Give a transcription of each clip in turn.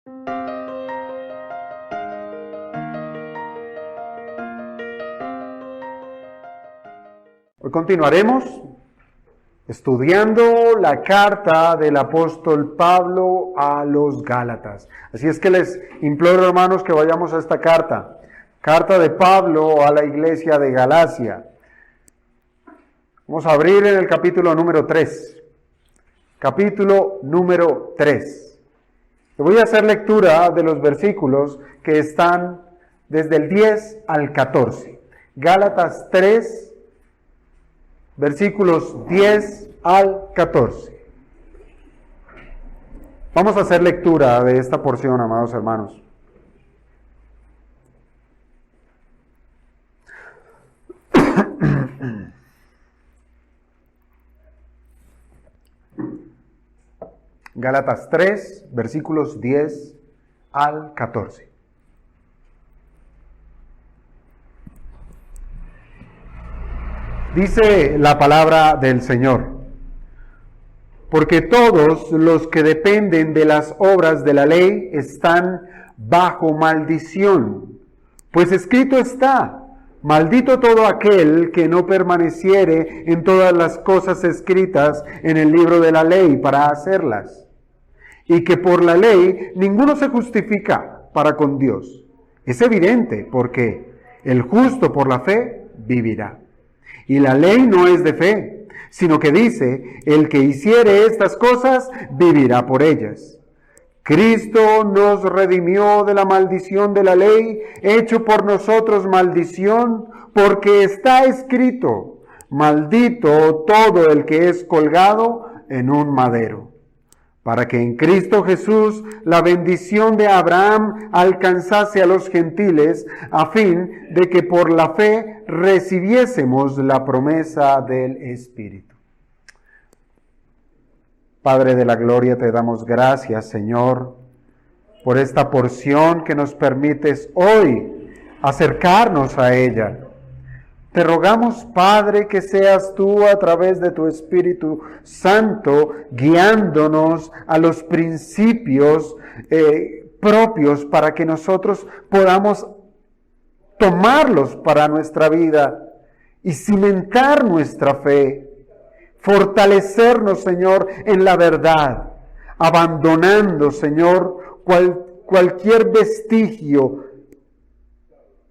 Hoy continuaremos estudiando la carta del apóstol Pablo a los Gálatas. Así es que les imploro, hermanos, que vayamos a esta carta. Carta de Pablo a la iglesia de Galacia. Vamos a abrir en el capítulo número 3. Capítulo número 3. Le voy a hacer lectura de los versículos que están desde el 10 al 14. Gálatas 3, versículos 10 al 14. Vamos a hacer lectura de esta porción, amados hermanos. Gálatas 3, versículos 10 al 14. Dice la palabra del Señor: porque todos los que dependen de las obras de la ley están bajo maldición. Pues escrito está: maldito todo aquel que no permaneciere en todas las cosas escritas en el libro de la ley para hacerlas. Y que por la ley ninguno se justifica para con Dios. Es evidente, porque el justo por la fe vivirá. Y la ley no es de fe, sino que dice: el que hiciere estas cosas vivirá por ellas. Cristo nos redimió de la maldición de la ley, hecho por nosotros maldición, porque está escrito: maldito todo el que es colgado en un madero. Para que en Cristo Jesús la bendición de Abraham alcanzase a los gentiles, a fin de que por la fe recibiésemos la promesa del Espíritu. Padre de la gloria, te damos gracias, Señor, por esta porción que nos permites hoy acercarnos a ella. Te rogamos, Padre, que seas tú a través de tu Espíritu Santo guiándonos a los principios propios para que nosotros podamos tomarlos para nuestra vida y cimentar nuestra fe, fortalecernos, Señor, en la verdad, abandonando, Señor, cualquier vestigio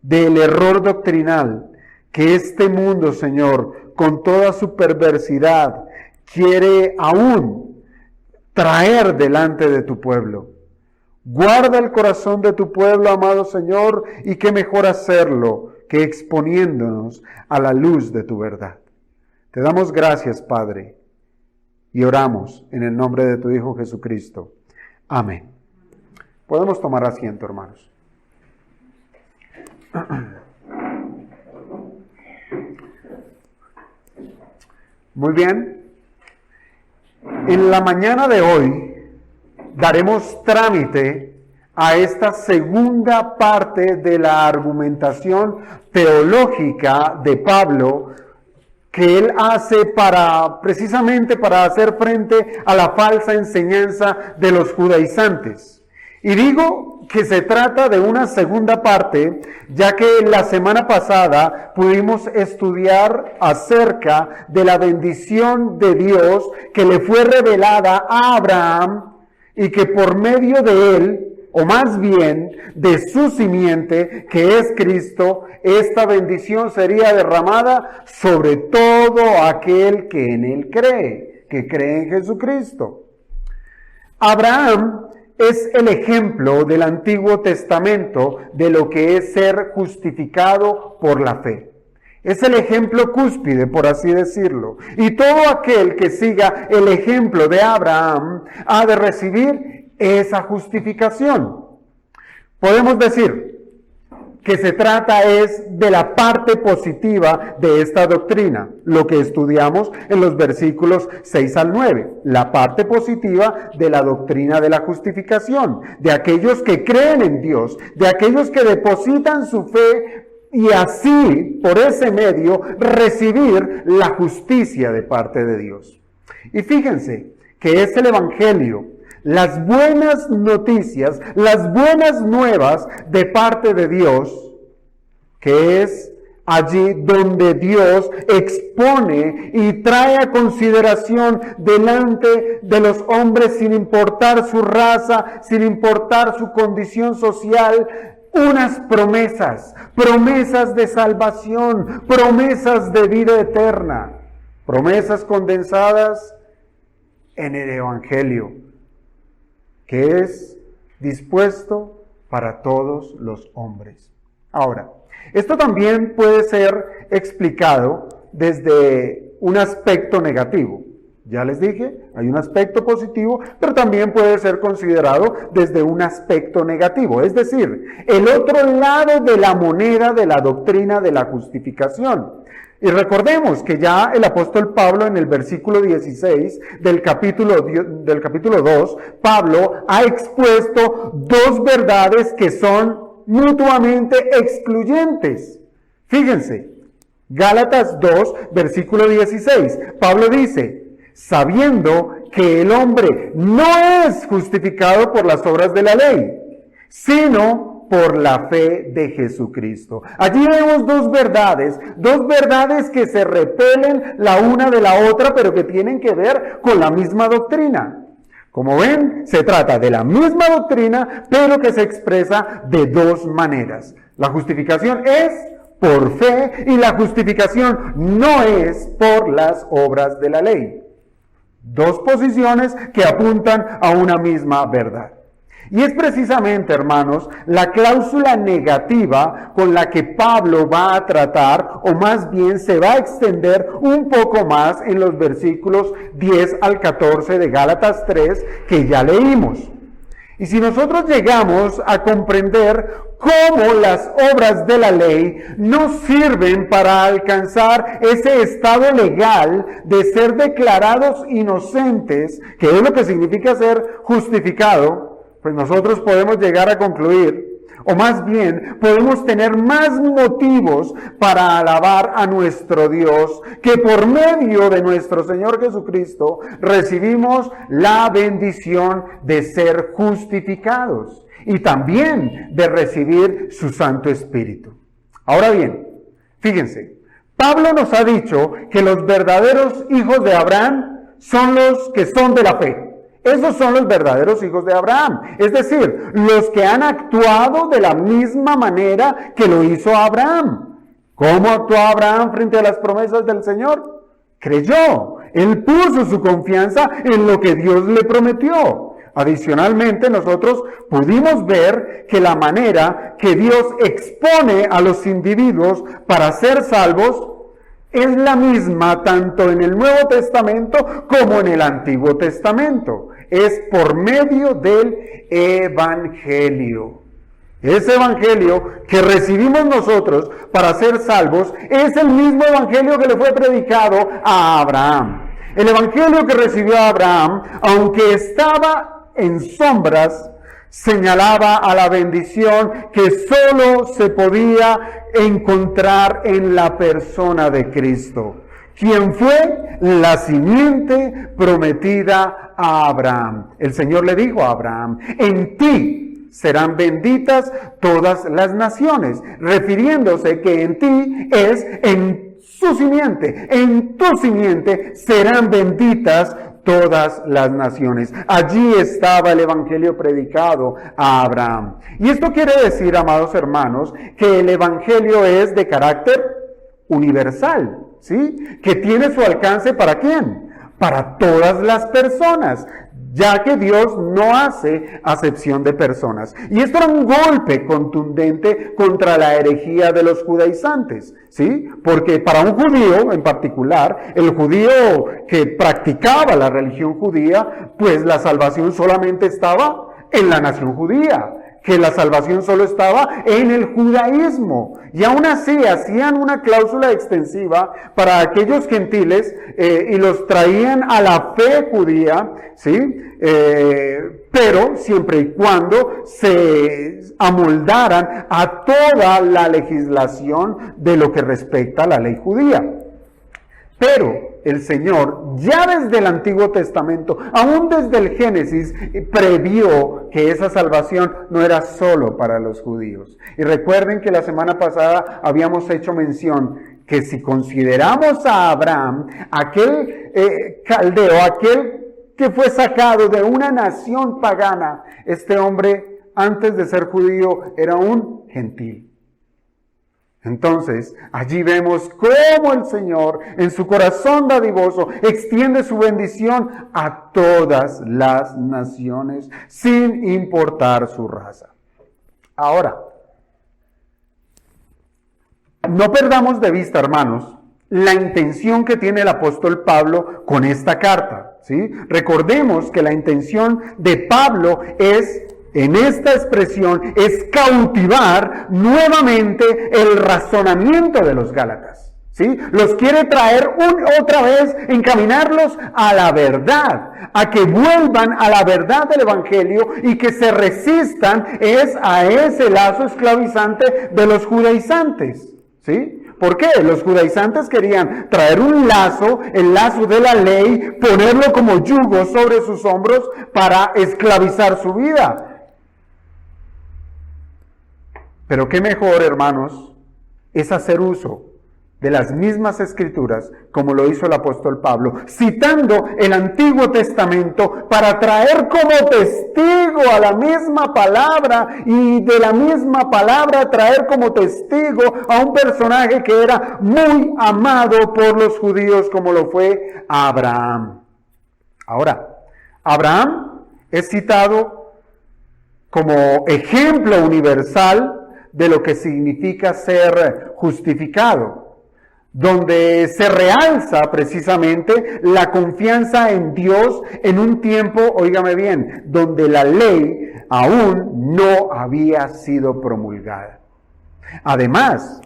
del error doctrinal que este mundo, Señor, con toda su perversidad, quiere aún traer delante de tu pueblo. Guarda el corazón de tu pueblo, amado Señor, y qué mejor hacerlo que exponiéndonos a la luz de tu verdad. Te damos gracias, Padre, y oramos en el nombre de tu Hijo Jesucristo. Amén. Podemos tomar asiento, hermanos. Muy bien, en la mañana de hoy daremos trámite a esta segunda parte de la argumentación teológica de Pablo que él hace precisamente para hacer frente a la falsa enseñanza de los judaizantes. Y digo que se trata de una segunda parte, ya que la semana pasada pudimos estudiar acerca de la bendición de Dios que le fue revelada a Abraham y que por medio de él, o más bien de su simiente, que es Cristo, esta bendición sería derramada sobre todo aquel que en él cree, que cree en Jesucristo. Abraham es el ejemplo del Antiguo Testamento de lo que es ser justificado por la fe. Es el ejemplo cúspide, por así decirlo. Y todo aquel que siga el ejemplo de Abraham ha de recibir esa justificación. Podemos decir que se trata de la parte positiva de esta doctrina, lo que estudiamos en los versículos 6 al 9, la parte positiva de la doctrina de la justificación, de aquellos que creen en Dios, de aquellos que depositan su fe y así, por ese medio, recibir la justicia de parte de Dios. Y fíjense que es el Evangelio las buenas noticias, las buenas nuevas de parte de Dios, que es allí donde Dios expone y trae a consideración delante de los hombres, sin importar su raza, sin importar su condición social, unas promesas, promesas de salvación, promesas de vida eterna, promesas condensadas en el Evangelio, que es dispuesto para todos los hombres. Ahora, esto también puede ser explicado desde un aspecto negativo. Ya les dije, hay un aspecto positivo, pero también puede ser considerado desde un aspecto negativo. Es decir, el otro lado de la moneda de la doctrina de la justificación. Y recordemos que ya el apóstol Pablo en el versículo 16 del capítulo 2, Pablo ha expuesto dos verdades que son mutuamente excluyentes. Fíjense, Gálatas 2, versículo 16, Pablo dice, sabiendo que el hombre no es justificado por las obras de la ley, sino por la fe de Jesucristo. Allí vemos dos verdades que se repelen la una de la otra, pero que tienen que ver con la misma doctrina. Como ven, se trata de la misma doctrina, pero que se expresa de dos maneras. La justificación es por fe y la justificación no es por las obras de la ley. Dos posiciones que apuntan a una misma verdad. Y es precisamente, hermanos, la cláusula negativa con la que Pablo va a tratar, o más bien se va a extender un poco más en los versículos 10 al 14 de Gálatas 3 que ya leímos. Y si nosotros llegamos a comprender cómo las obras de la ley no sirven para alcanzar ese estado legal de ser declarados inocentes, que es lo que significa ser justificado, pues nosotros podemos llegar a concluir, o más bien podemos tener más motivos para alabar a nuestro Dios, que por medio de nuestro Señor Jesucristo recibimos la bendición de ser justificados y también de recibir su Santo Espíritu. Ahora bien, fíjense, Pablo nos ha dicho que los verdaderos hijos de Abraham son los que son de la fe. Esos son los verdaderos hijos de Abraham, es decir, los que han actuado de la misma manera que lo hizo Abraham. ¿Cómo actuó Abraham frente a las promesas del Señor? Creyó, él puso su confianza en lo que Dios le prometió. Adicionalmente, nosotros pudimos ver que la manera que Dios expone a los individuos para ser salvos es la misma tanto en el Nuevo Testamento como en el Antiguo Testamento. Es por medio del Evangelio. Ese Evangelio que recibimos nosotros para ser salvos es el mismo Evangelio que le fue predicado a Abraham. El Evangelio que recibió Abraham, aunque estaba en sombras, señalaba a la bendición que solo se podía encontrar en la persona de Cristo, quien fue la simiente prometida a Abraham. El Señor le dijo a Abraham, en ti serán benditas todas las naciones, refiriéndose que en ti es en su simiente, en tu simiente serán benditas todas las naciones. Allí estaba el Evangelio predicado a Abraham. Y esto quiere decir, amados hermanos, que el Evangelio es de carácter universal, ¿sí? Que tiene su alcance ¿para quién? Para todas las personas, ya que Dios no hace acepción de personas. Y esto era un golpe contundente contra la herejía de los judaizantes, ¿sí? Porque para un judío en particular, el judío que practicaba la religión judía, pues la salvación solamente estaba en la nación judía, que la salvación solo estaba en el judaísmo. Y aún así hacían una cláusula extensiva para aquellos gentiles y los traían a la fe judía, ¿sí? Pero siempre y cuando se amoldaran a toda la legislación de lo que respecta a la ley judía. Pero el Señor, ya desde el Antiguo Testamento, aún desde el Génesis, previó que esa salvación no era solo para los judíos. Y recuerden que la semana pasada habíamos hecho mención que si consideramos a Abraham, aquel caldeo, aquel que fue sacado de una nación pagana, este hombre antes de ser judío era un gentil. Entonces, allí vemos cómo el Señor, en su corazón dadivoso, extiende su bendición a todas las naciones, sin importar su raza. Ahora, no perdamos de vista, hermanos, la intención que tiene el apóstol Pablo con esta carta, ¿sí? Recordemos que la intención de Pablo es, en esta expresión, es cautivar nuevamente el razonamiento de los Gálatas, ¿sí? Los quiere traer otra vez, encaminarlos a la verdad, a que vuelvan a la verdad del Evangelio y que se resistan a ese lazo esclavizante de los judaizantes, ¿sí? ¿Por qué? Los judaizantes querían traer un lazo, el lazo de la ley, ponerlo como yugo sobre sus hombros para esclavizar su vida. Pero qué mejor, hermanos, es hacer uso de las mismas escrituras, como lo hizo el apóstol Pablo, citando el Antiguo Testamento para traer como testigo a la misma palabra, y de la misma palabra traer como testigo a un personaje que era muy amado por los judíos, como lo fue Abraham. Ahora, Abraham es citado como ejemplo universal de lo que significa ser justificado, donde se realza precisamente la confianza en Dios en un tiempo, óigame bien, donde la ley aún no había sido promulgada. Además,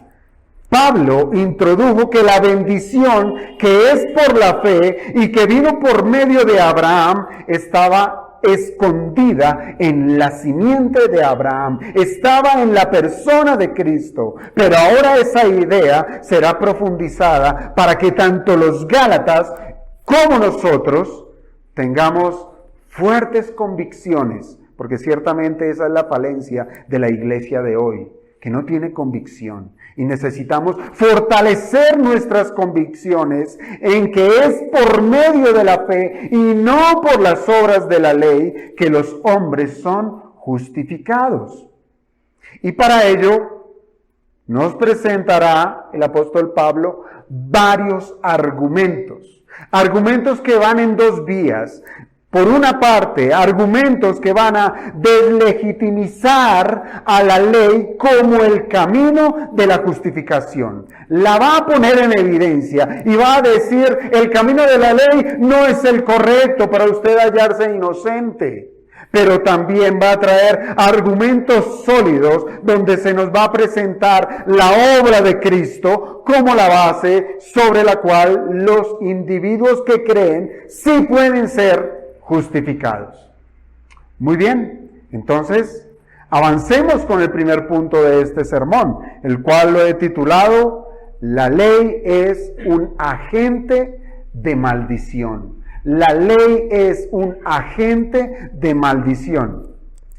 Pablo introdujo que la bendición que es por la fe y que vino por medio de Abraham estaba escondida en la simiente de Abraham, estaba en la persona de Cristo, pero ahora esa idea será profundizada para que tanto los Gálatas como nosotros tengamos fuertes convicciones, porque ciertamente esa es la falencia de la iglesia de hoy, que no tiene convicción. Y necesitamos fortalecer nuestras convicciones en que es por medio de la fe y no por las obras de la ley que los hombres son justificados. Y para ello nos presentará el apóstol Pablo varios argumentos. Argumentos que van en dos vías. Por una parte, argumentos que van a deslegitimizar a la ley como el camino de la justificación. La va a poner en evidencia y va a decir, el camino de la ley no es el correcto para usted hallarse inocente. Pero también va a traer argumentos sólidos donde se nos va a presentar la obra de Cristo como la base sobre la cual los individuos que creen sí pueden ser justificados. Muy bien, entonces avancemos con el primer punto de este sermón, el cual lo he titulado, la ley es un agente de maldición. La ley es un agente de maldición.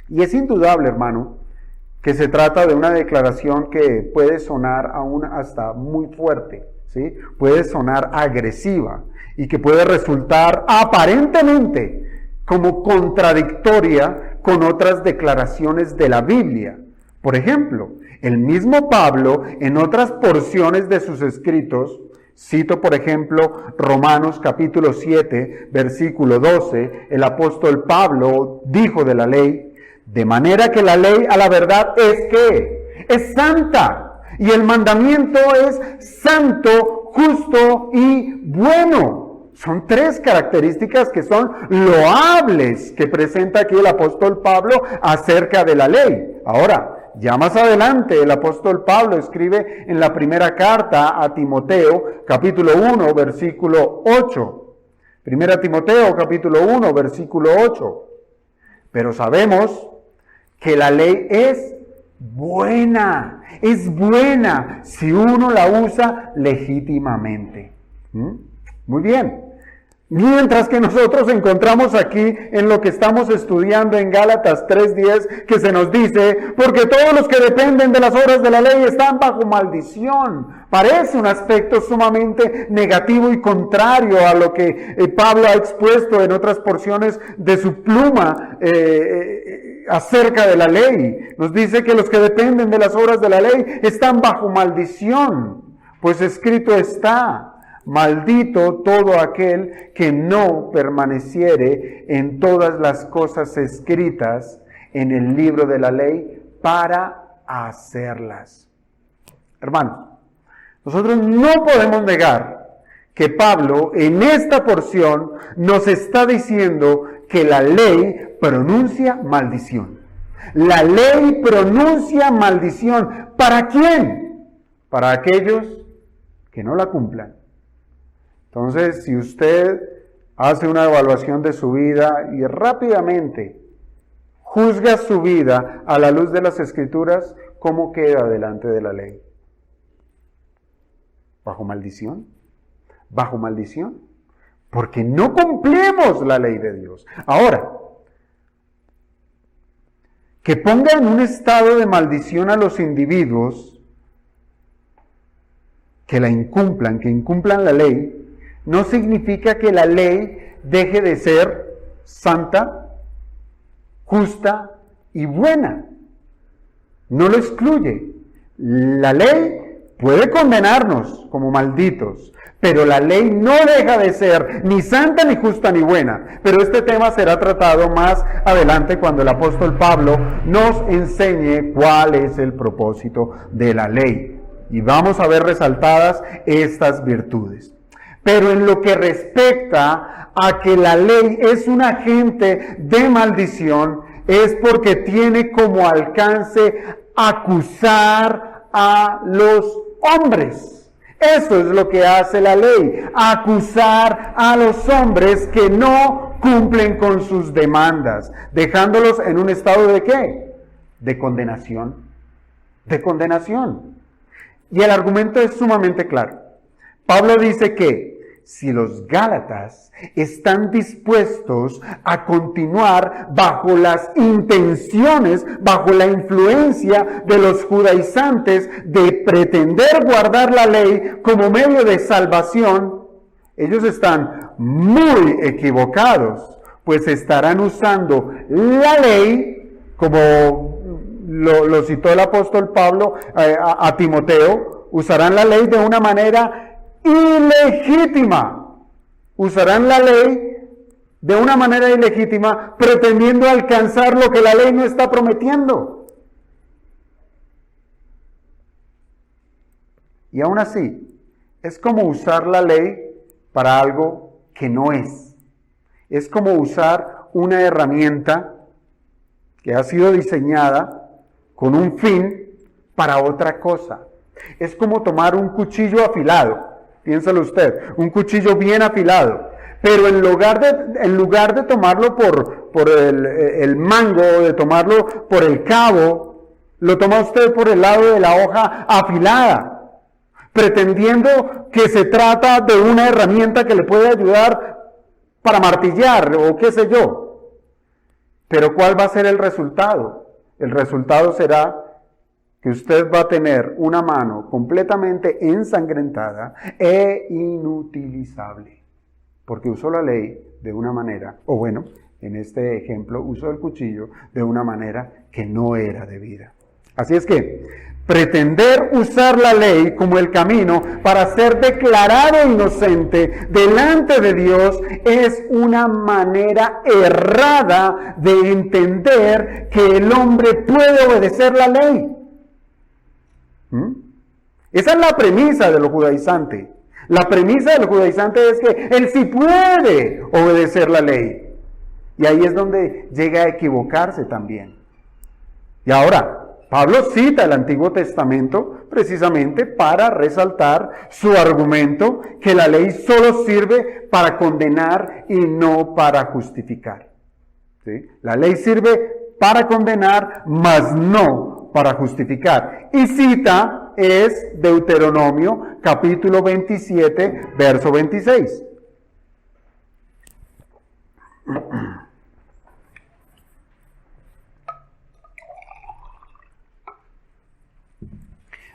Y es indudable, hermano, que se trata de una declaración que puede sonar aún hasta muy fuerte, ¿sí? Puede sonar agresiva y que puede resultar aparentemente como contradictoria con otras declaraciones de la Biblia. Por ejemplo, el mismo Pablo en otras porciones de sus escritos, cito por ejemplo Romanos capítulo 7, versículo 12, el apóstol Pablo dijo de la ley, de manera que la ley a la verdad es santa, y el mandamiento es santo, justo y bueno. Son tres características que son loables que presenta aquí el apóstol Pablo acerca de la ley. Ahora, ya más adelante el apóstol Pablo escribe en la primera carta a Timoteo, capítulo 1, versículo 8. Primera Timoteo, capítulo 1, versículo 8. Pero sabemos que la ley es buena si uno la usa legítimamente. Muy bien. Mientras que nosotros encontramos aquí en lo que estamos estudiando en Gálatas 3:10, que se nos dice, porque todos los que dependen de las obras de la ley están bajo maldición. Parece un aspecto sumamente negativo y contrario a lo que Pablo ha expuesto en otras porciones de su pluma acerca de la ley. Nos dice que los que dependen de las obras de la ley están bajo maldición, pues escrito está: maldito todo aquel que no permaneciere en todas las cosas escritas en el libro de la ley para hacerlas. Hermanos, nosotros no podemos negar que Pablo en esta porción nos está diciendo que la ley pronuncia maldición. La ley pronuncia maldición. ¿Para quién? Para aquellos que no la cumplan. Entonces, si usted hace una evaluación de su vida y rápidamente juzga su vida a la luz de las Escrituras, ¿cómo queda delante de la ley? ¿Bajo maldición? ¿Bajo maldición? Porque no cumplimos la ley de Dios. Ahora, que ponga en un estado de maldición a los individuos que la incumplan, que incumplan la ley, no significa que la ley deje de ser santa, justa y buena. No lo excluye. La ley puede condenarnos como malditos, pero la ley no deja de ser ni santa, ni justa, ni buena. Pero este tema será tratado más adelante cuando el apóstol Pablo nos enseñe cuál es el propósito de la ley. Y vamos a ver resaltadas estas virtudes. Pero en lo que respecta a que la ley es un agente de maldición, es porque tiene como alcance acusar a los hombres. Eso es lo que hace la ley, acusar a los hombres que no cumplen con sus demandas, dejándolos en un estado de ¿qué? De condenación. De condenación. Y el argumento es sumamente claro. Pablo dice que si los gálatas están dispuestos a continuar bajo las intenciones, bajo la influencia de los judaizantes de pretender guardar la ley como medio de salvación, ellos están muy equivocados, pues estarán usando la ley, como lo citó el apóstol Pablo a Timoteo, usarán la ley de una manera ilegítima. Usarán la ley de una manera ilegítima, pretendiendo alcanzar lo que la ley no está prometiendo. Y aún así, es como usar la ley para algo que no es. Es como usar una herramienta que ha sido diseñada con un fin para otra cosa. Es como tomar un cuchillo afilado. Piénsalo usted, un cuchillo bien afilado, pero en lugar de tomarlo por el mango, de tomarlo por el cabo, lo toma usted por el lado de la hoja afilada, pretendiendo que se trata de una herramienta que le puede ayudar para martillar o qué sé yo. Pero ¿cuál va a ser el resultado? El resultado será que usted va a tener una mano completamente ensangrentada e inutilizable, porque usó la ley de una manera, o bueno, en este ejemplo, usó el cuchillo de una manera que no era debida. Así es que pretender usar la ley como el camino para ser declarado inocente delante de Dios es una manera errada de entender que el hombre puede obedecer la ley. Esa es la premisa de lo judaizante. La premisa de lo judaizante es que él sí puede obedecer la ley. Y ahí es donde llega a equivocarse también. Y ahora, Pablo cita el Antiguo Testamento precisamente para resaltar su argumento que la ley solo sirve para condenar y no para justificar. ¿Sí? La ley sirve para condenar, mas no para justificar. Y cita es Deuteronomio capítulo 27, verso 26.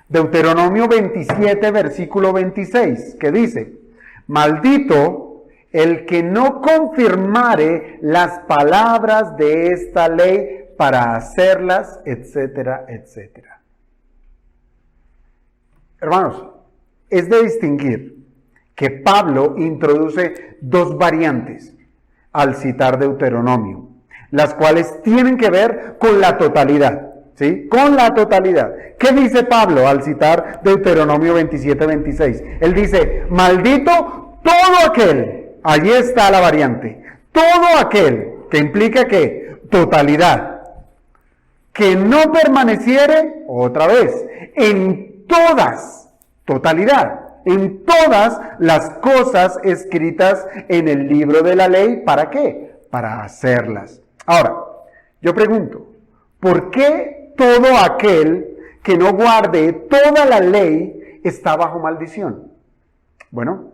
Deuteronomio 27, versículo 26, que dice: maldito el que no confirmare las palabras de esta ley para hacerlas, etcétera, etcétera. Hermanos, es de distinguir que Pablo introduce dos variantes al citar Deuteronomio, las cuales tienen que ver con la totalidad. ¿Sí? Con la totalidad. ¿Qué dice Pablo al citar Deuteronomio 27, 26? Él dice: maldito todo aquel, allí está la variante, todo aquel, que implica que totalidad, que no permaneciere, otra vez, en todas, totalidad, en todas las cosas escritas en el libro de la ley. ¿Para qué? Para hacerlas. Ahora, yo pregunto, ¿por qué todo aquel que no guarde toda la ley está bajo maldición? Bueno,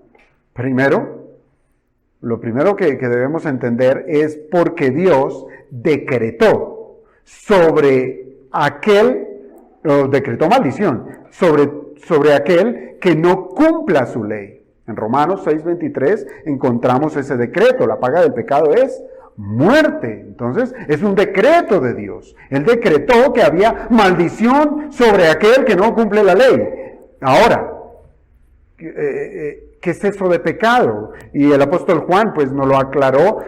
lo primero que debemos entender es porque Dios decretó decretó maldición sobre aquel que no cumpla su ley. En Romanos 6:23 encontramos ese decreto: la paga del pecado es muerte. Entonces es un decreto de Dios. Él decretó que había maldición sobre aquel que no cumple la ley. Ahora, ¿qué es eso de pecado? Y el apóstol Juan pues nos lo aclaró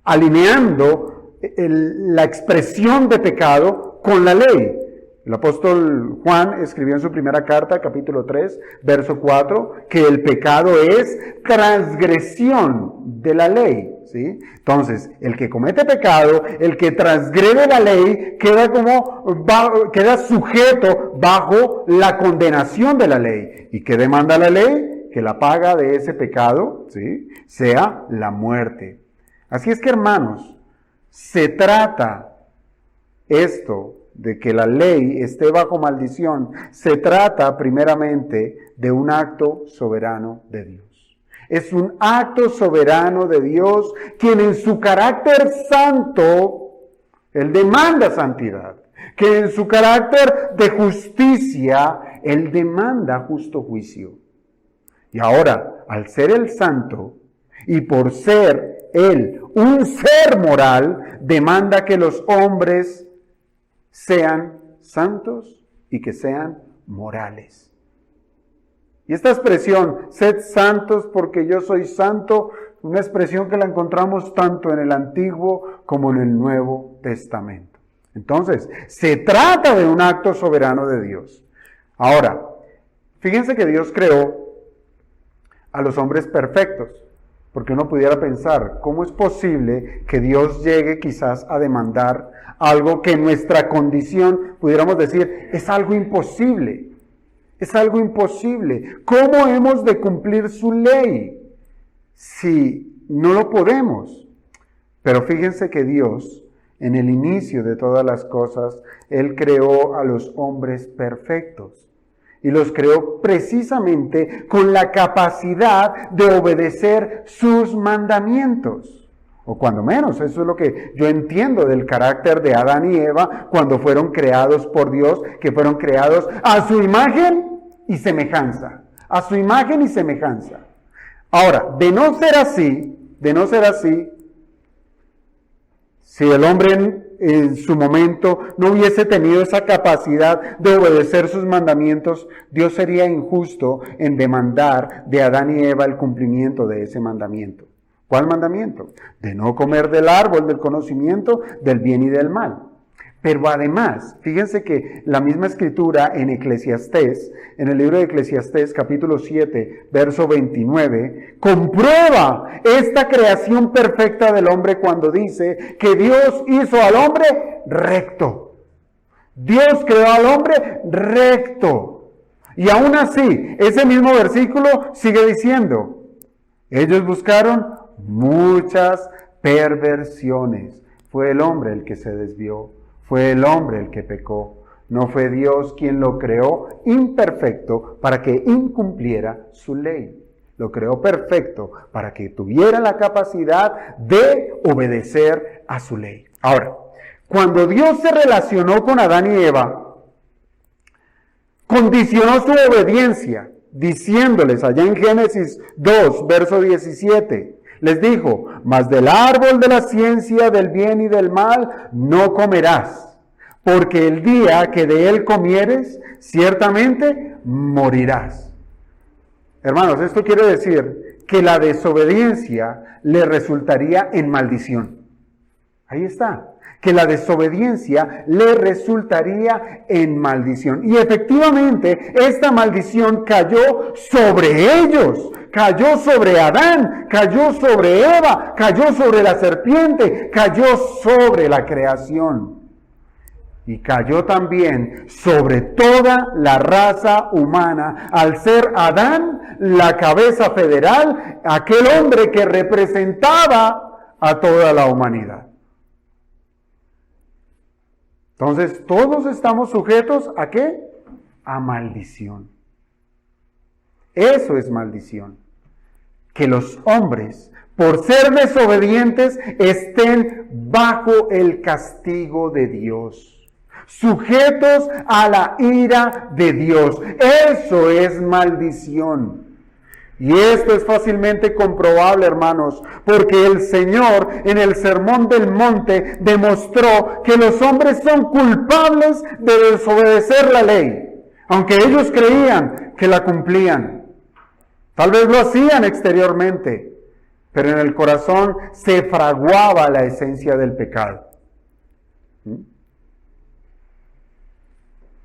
alineando la expresión de pecado con la ley. El apóstol Juan escribió en su primera carta, capítulo 3, verso 4, que el pecado es transgresión de la ley. ¿Sí? Entonces, el que comete pecado, el que transgrede la ley, queda sujeto bajo la condenación de la ley. ¿Y qué demanda la ley? Que la paga de ese pecado, ¿sí?, sea la muerte. Así es que, hermanos, se trata esto de que la ley esté bajo maldición, se trata primeramente de un acto soberano de Dios. Es un acto soberano de Dios, quien en su carácter santo, Él demanda santidad, que en su carácter de justicia, Él demanda justo juicio. Y ahora, al ser el santo, y por ser Él un ser moral, demanda que los hombres sean santos y que sean morales. Y esta expresión, sed santos porque yo soy santo, una expresión que la encontramos tanto en el Antiguo como en el Nuevo Testamento. Entonces, se trata de un acto soberano de Dios. Ahora, fíjense que Dios creó a los hombres perfectos, porque uno pudiera pensar, ¿cómo es posible que Dios llegue quizás a demandar algo que en nuestra condición pudiéramos decir es algo imposible? Es algo imposible. ¿Cómo hemos de cumplir su ley si no lo podemos? Pero fíjense que Dios, en el inicio de todas las cosas, Él creó a los hombres perfectos. Y los creó precisamente con la capacidad de obedecer sus mandamientos. O cuando menos, eso es lo que yo entiendo del carácter de Adán y Eva cuando fueron creados por Dios, que fueron creados a su imagen y semejanza. A su imagen y semejanza. Ahora, de no ser así, si el hombre en su momento no hubiese tenido esa capacidad de obedecer sus mandamientos, Dios sería injusto en demandar de Adán y Eva el cumplimiento de ese mandamiento. ¿Cuál mandamiento? De no comer del árbol del conocimiento del bien y del mal. Pero además, fíjense que la misma escritura en Eclesiastés, en el libro de Eclesiastés, capítulo 7, verso 29, comprueba esta creación perfecta del hombre cuando dice que Dios hizo al hombre recto. Dios creó al hombre recto. Y aún así, ese mismo versículo sigue diciendo, ellos buscaron muchas perversiones. Fue el hombre el que se desvió. Fue el hombre el que pecó. No fue Dios quien lo creó imperfecto para que incumpliera su ley. Lo creó perfecto para que tuviera la capacidad de obedecer a su ley. Ahora, cuando Dios se relacionó con Adán y Eva, condicionó su obediencia, diciéndoles allá en Génesis 2, verso 17, les dijo: mas del árbol de la ciencia del bien y del mal no comerás, porque el día que de él comieres, ciertamente morirás. Hermanos, esto quiere decir que la desobediencia le resultaría en maldición. Ahí está, que la desobediencia le resultaría en maldición. Y efectivamente, esta maldición cayó sobre ellos, cayó sobre Adán, cayó sobre Eva, cayó sobre la serpiente, cayó sobre la creación. Y cayó también sobre toda la raza humana, al ser Adán la cabeza federal, aquel hombre que representaba a toda la humanidad. Entonces, todos estamos sujetos ¿a qué? A maldición. Eso es maldición. Que los hombres, por ser desobedientes, estén bajo el castigo de Dios, sujetos a la ira de Dios. Eso es maldición. Y esto es fácilmente comprobable, hermanos, porque el Señor en el Sermón del Monte demostró que los hombres son culpables de desobedecer la ley, aunque ellos creían que la cumplían. Tal vez lo hacían exteriormente, pero en el corazón se fraguaba la esencia del pecado.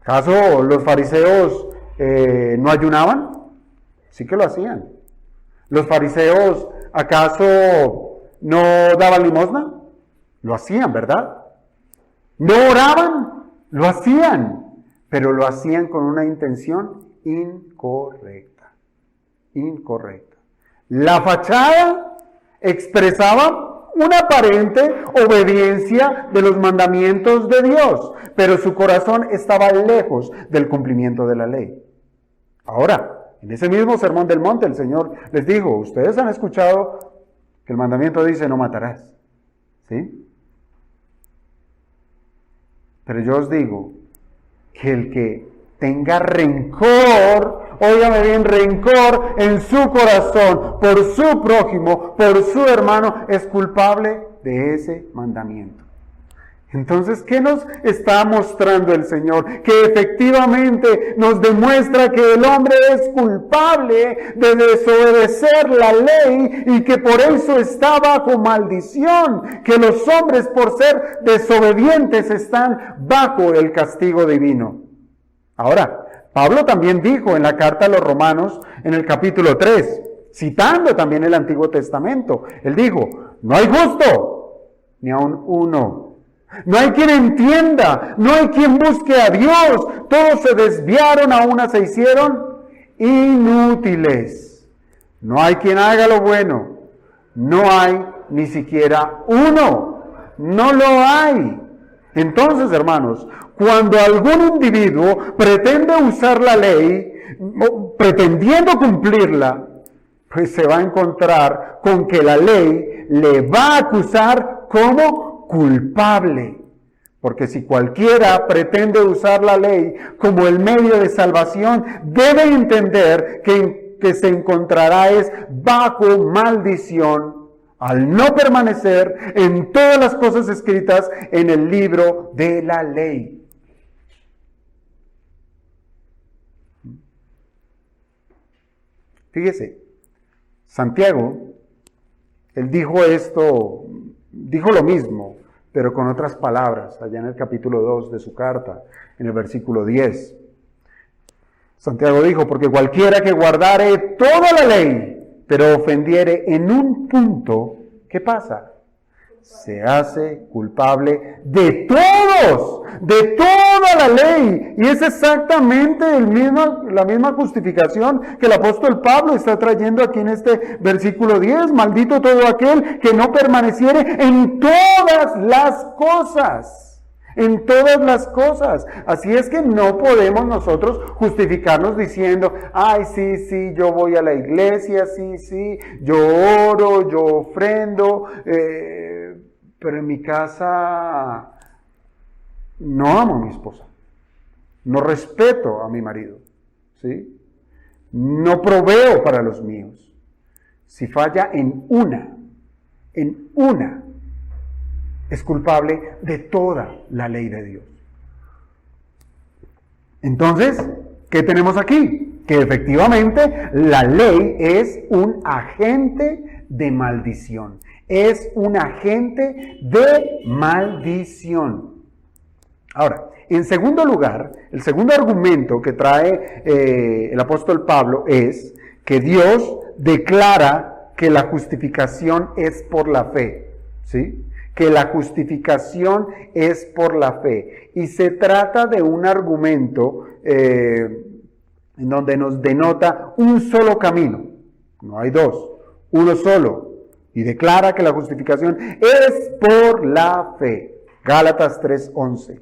¿Acaso los fariseos no ayunaban? Sí que lo hacían. ¿Los fariseos acaso no daban limosna? Lo hacían, ¿verdad? ¿No oraban? Lo hacían, pero lo hacían con una intención incorrecta. Incorrecta. La fachada expresaba una aparente obediencia de los mandamientos de Dios, pero su corazón estaba lejos del cumplimiento de la ley. Ahora, en ese mismo Sermón del Monte, el Señor les dijo: ustedes han escuchado que el mandamiento dice no matarás, ¿sí? Pero yo os digo que el que tenga rencor, óigame bien, rencor en su corazón por su prójimo, por su hermano, es culpable de ese mandamiento. Entonces, ¿qué nos está mostrando el Señor? Que efectivamente nos demuestra que el hombre es culpable de desobedecer la ley y que por eso está bajo maldición, que los hombres por ser desobedientes están bajo el castigo divino. Ahora, Pablo también dijo en la carta a los Romanos, en el capítulo 3, citando también el Antiguo Testamento, él dijo: no hay justo, ni aun uno. No hay quien entienda, no hay quien busque a Dios. Todos se desviaron, a una se hicieron inútiles. No hay quien haga lo bueno. No hay ni siquiera uno. No lo hay. Entonces, hermanos, cuando algún individuo pretende usar la ley, pretendiendo cumplirla, pues se va a encontrar con que la ley le va a acusar como culpable. Porque si cualquiera pretende usar la ley como el medio de salvación, debe entender que se encontrará es bajo maldición al no permanecer en todas las cosas escritas en el libro de la ley. Fíjese, Santiago, él dijo lo mismo, pero con otras palabras, allá en el capítulo 2 de su carta, en el versículo 10. Santiago dijo: porque cualquiera que guardare toda la ley, pero ofendiere en un punto, ¿qué pasa? Se hace culpable de toda la ley. Y es exactamente la misma justificación que el apóstol Pablo está trayendo aquí en este versículo 10. Maldito todo aquel que no permaneciere en todas las cosas. en todas las cosas. Así es que no podemos nosotros justificarnos diciendo, ay, sí, yo voy a la iglesia, sí, yo oro, yo ofrendo, pero en mi casa no amo a mi esposa, no respeto a mi marido, ¿sí? No proveo para los míos. Si falla en una, es culpable de toda la ley de Dios. Entonces, ¿qué tenemos aquí? Que efectivamente la ley es un agente de maldición. Es un agente de maldición. Ahora, en segundo lugar, el segundo argumento que trae el apóstol Pablo es que Dios declara que la justificación es por la fe, ¿sí? Que la justificación es por la fe. Y se trata de un argumento en donde nos denota un solo camino. No hay dos, uno solo. Y declara que la justificación es por la fe. Gálatas 3:11.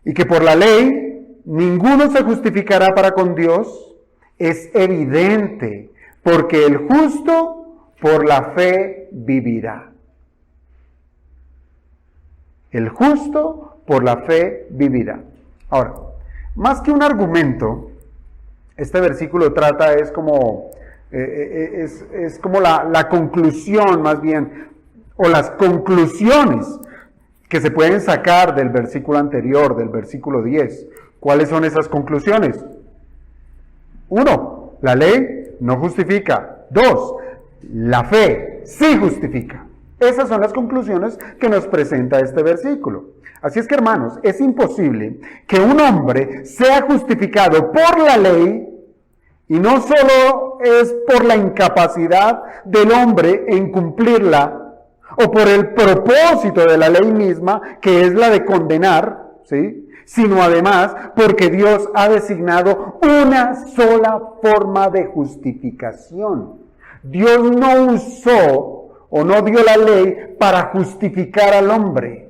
Y que por la ley ninguno se justificará para con Dios, es evidente, porque el justo por la fe vivirá. El justo por la fe vivirá. Ahora, más que un argumento, este versículo trata, es como la conclusión más bien, o las conclusiones que se pueden sacar del versículo anterior, del versículo 10. ¿Cuáles son esas conclusiones? 1, la ley no justifica. 2, la fe sí justifica. Esas son las conclusiones que nos presenta este versículo. Así es que, hermanos, es imposible que un hombre sea justificado por la ley, y no solo es por la incapacidad del hombre en cumplirla, o por el propósito de la ley misma, que es la de condenar, ¿sí? Sino además porque Dios ha designado una sola forma de justificación. Dios no usó o no dio la ley para justificar al hombre.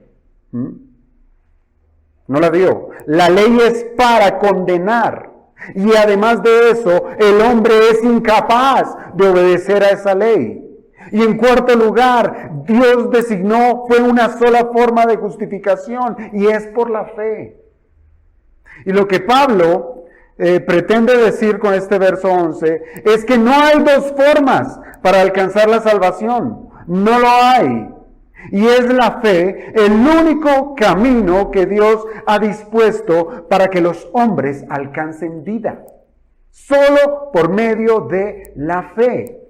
No la dio. La ley es para condenar. Y además de eso, el hombre es incapaz de obedecer a esa ley. Y en cuarto lugar, Dios designó, fue una sola forma de justificación, y es por la fe. Y lo que Pablo pretende decir con este verso 11 es que no hay dos formas para alcanzar la salvación. No lo hay. Y es la fe el único camino que Dios ha dispuesto para que los hombres alcancen vida. Solo por medio de la fe.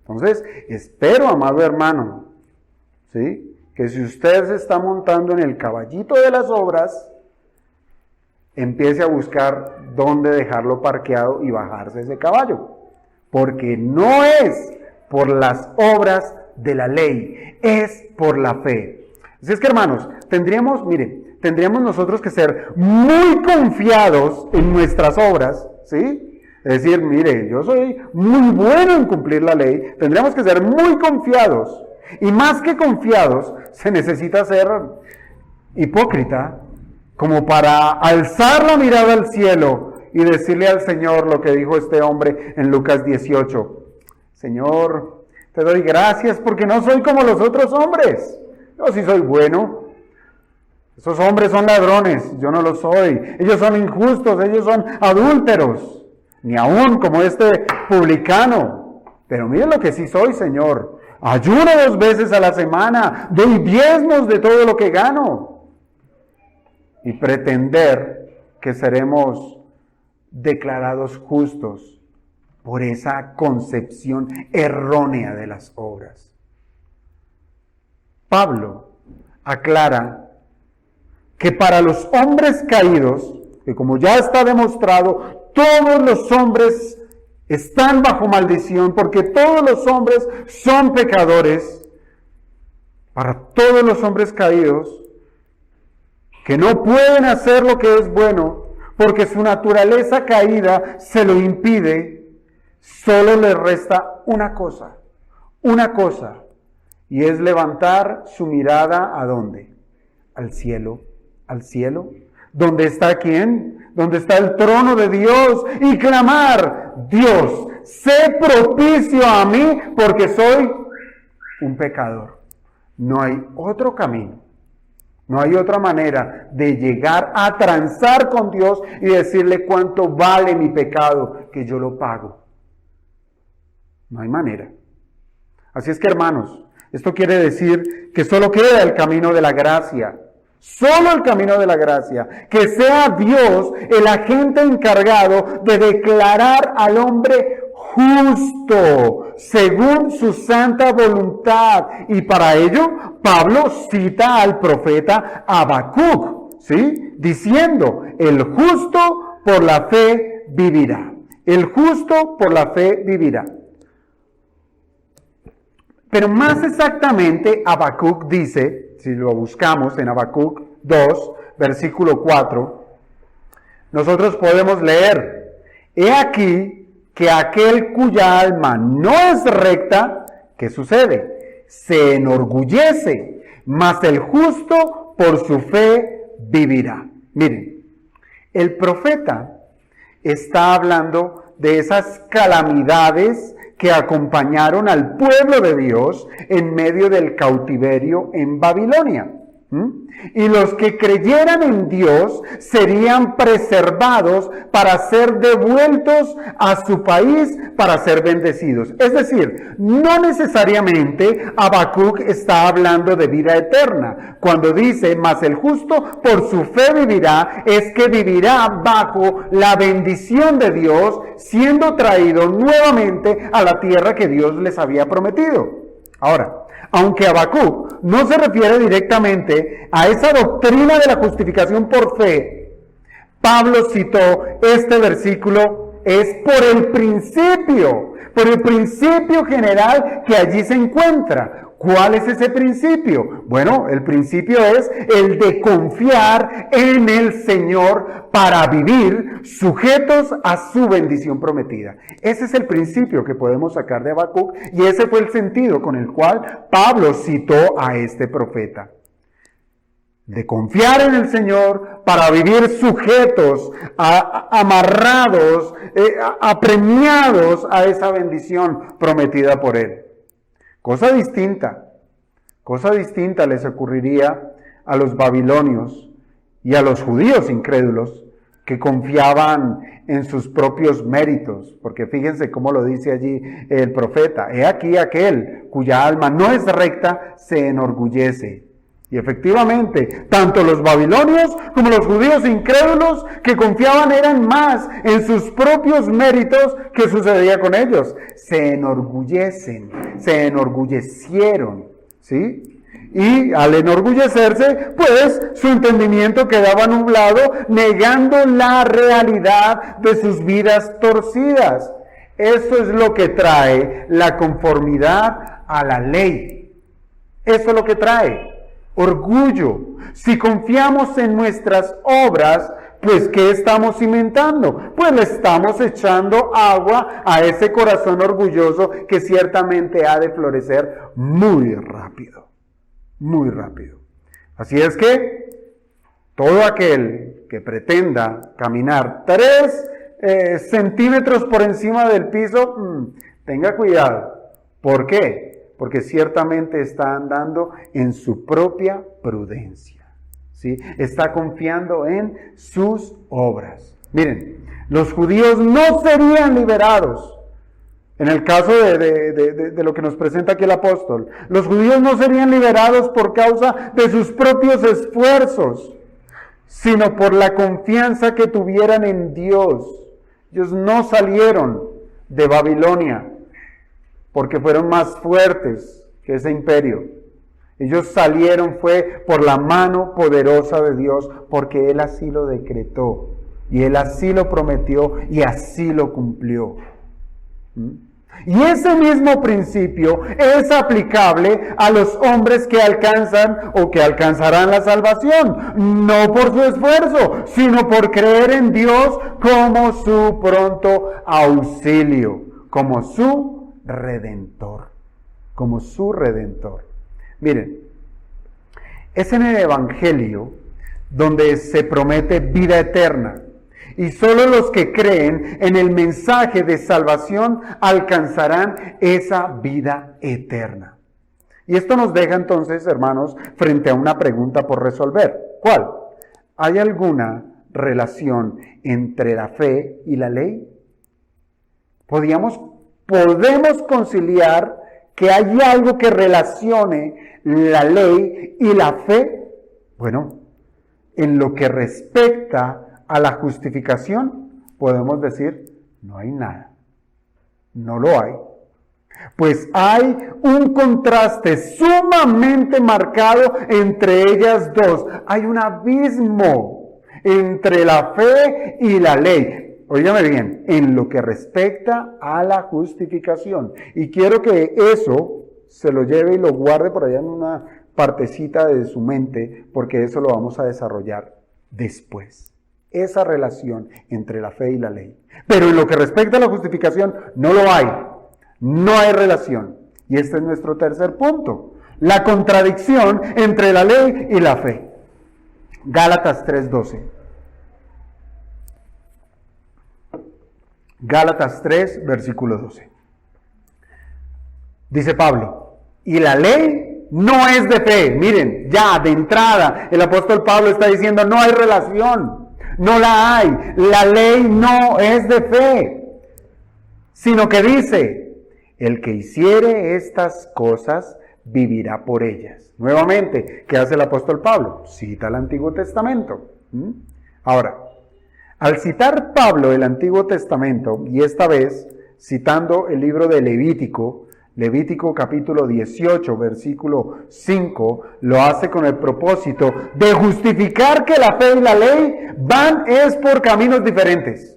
Entonces, espero, amado hermano, ¿sí?, que si usted se está montando en el caballito de las obras, empiece a buscar dónde dejarlo parqueado y bajarse ese caballo. Porque no es por las obras de la ley, es por la fe. Así es que, hermanos, tendríamos nosotros que ser muy confiados en nuestras obras, ¿sí? Es decir, mire, yo soy muy bueno en cumplir la ley. Tendríamos que ser muy confiados. Y más que confiados, se necesita ser hipócrita, como para alzar la mirada al cielo y decirle al Señor lo que dijo este hombre en Lucas 18. Señor, te doy gracias porque no soy como los otros hombres. Yo sí soy bueno. Esos hombres son ladrones, yo no lo soy. Ellos son injustos, ellos son adúlteros. Ni aún como este publicano. Pero miren lo que sí soy, Señor. Ayuno 2 veces a la semana. Doy diezmos de todo lo que gano. Y pretender que seremos declarados justos por esa concepción errónea de las obras. Pablo aclara que para los hombres caídos, que como ya está demostrado, todos los hombres están bajo maldición, porque todos los hombres son pecadores. Para todos los hombres caídos, que no pueden hacer lo que es bueno, porque su naturaleza caída se lo impide, solo les resta una cosa, y es levantar su mirada ¿a dónde? al cielo, al cielo, donde está ¿quién? Donde está el trono de Dios, y clamar: Dios, sé propicio a mí, porque soy un pecador. No hay otro camino, no hay otra manera de llegar a transar con Dios y decirle cuánto vale mi pecado, que yo lo pago. No hay manera. Así es que, hermanos, esto quiere decir que solo queda el camino de la gracia. Solo el camino de la gracia. Que sea Dios el agente encargado de declarar al hombre justo, según su santa voluntad. Y para ello, Pablo cita al profeta Habacuc, ¿sí? Diciendo: el justo por la fe vivirá. El justo por la fe vivirá. Pero más exactamente, Habacuc dice, si lo buscamos en Habacuc 2, versículo 4, nosotros podemos leer: he aquí que aquel cuya alma no es recta, ¿qué sucede? Se enorgullece, mas el justo por su fe vivirá. Miren, el profeta está hablando de esas calamidades que acompañaron al pueblo de Dios en medio del cautiverio en Babilonia. Y los que creyeran en Dios serían preservados para ser devueltos a su país para ser bendecidos. Es decir, no necesariamente Habacuc está hablando de vida eterna. Cuando dice: mas el justo por su fe vivirá, es que vivirá bajo la bendición de Dios, siendo traído nuevamente a la tierra que Dios les había prometido. Ahora, aunque Habacuc no se refiere directamente a esa doctrina de la justificación por fe, Pablo citó este versículo es por el principio general que allí se encuentra. ¿Cuál es ese principio? Bueno, el principio es el de confiar en el Señor para vivir sujetos a su bendición prometida. Ese es el principio que podemos sacar de Habacuc, y ese fue el sentido con el cual Pablo citó a este profeta. De confiar en el Señor para vivir sujetos, amarrados, apremiados a esa bendición prometida por Él. Cosa distinta les ocurriría a los babilonios y a los judíos incrédulos que confiaban en sus propios méritos, porque fíjense cómo lo dice allí el profeta: he aquí aquel cuya alma no es recta se enorgullece. Y efectivamente, tanto los babilonios como los judíos incrédulos que confiaban eran más en sus propios méritos que sucedía con ellos. Se enorgullecen, se enorgullecieron, ¿sí? Y al enorgullecerse, pues su entendimiento quedaba nublado, negando la realidad de sus vidas torcidas. Eso es lo que trae la conformidad a la ley. Eso es lo que trae. Orgullo. Si confiamos en nuestras obras, pues ¿qué estamos cimentando? Pues le estamos echando agua a ese corazón orgulloso que ciertamente ha de florecer muy rápido. Muy rápido. Así es que todo aquel que pretenda caminar 3 centímetros por encima del piso, tenga cuidado. ¿Por qué? Porque ciertamente está andando en su propia prudencia, ¿sí? Está confiando en sus obras. Miren, los judíos no serían liberados. En el caso de lo que nos presenta aquí el apóstol, los judíos no serían liberados por causa de sus propios esfuerzos, sino por la confianza que tuvieran en Dios. Ellos no salieron de Babilonia porque fueron más fuertes que ese imperio. Ellos salieron fue por la mano poderosa de Dios, porque Él así lo decretó, y Él así lo prometió, y así lo cumplió. Y ese mismo principio es aplicable a los hombres que alcanzan o que alcanzarán la salvación, no por su esfuerzo, sino por creer en Dios como su pronto auxilio, como su Redentor, como su Redentor. Miren, Es en el Evangelio donde se promete vida eterna. Y solo los que creen en el mensaje de salvación alcanzarán esa vida eterna. Y esto nos deja entonces, hermanos, frente a una pregunta por resolver. ¿Cuál? ¿Hay alguna relación entre la fe y la ley? ¿Podemos conciliar que hay algo que relacione la ley y la fe? Bueno, en lo que respecta a la justificación, podemos decir, no hay nada. No lo hay. Pues hay un contraste sumamente marcado entre ellas dos. Hay un abismo entre la fe y la ley. Óigame bien, en lo que respecta a la justificación. Y quiero que eso se lo lleve y lo guarde por allá en una partecita de su mente, porque eso lo vamos a desarrollar después. Esa relación entre la fe y la ley. Pero en lo que respecta a la justificación, no lo hay. No hay relación. Y este es nuestro tercer punto. La contradicción entre la ley y la fe. Gálatas 3:12. Gálatas 3, versículo 12. Dice Pablo, y la ley no es de fe. Miren, ya de entrada el apóstol Pablo está diciendo no hay relación. No la hay. La ley no es de fe. Sino que dice, el que hiciere estas cosas vivirá por ellas. Nuevamente, ¿qué hace el apóstol Pablo? Cita el Antiguo Testamento. Ahora, al citar Pablo el Antiguo Testamento, y esta vez citando el libro de Levítico capítulo 18, versículo 5, lo hace con el propósito de justificar que la fe y la ley van por caminos diferentes.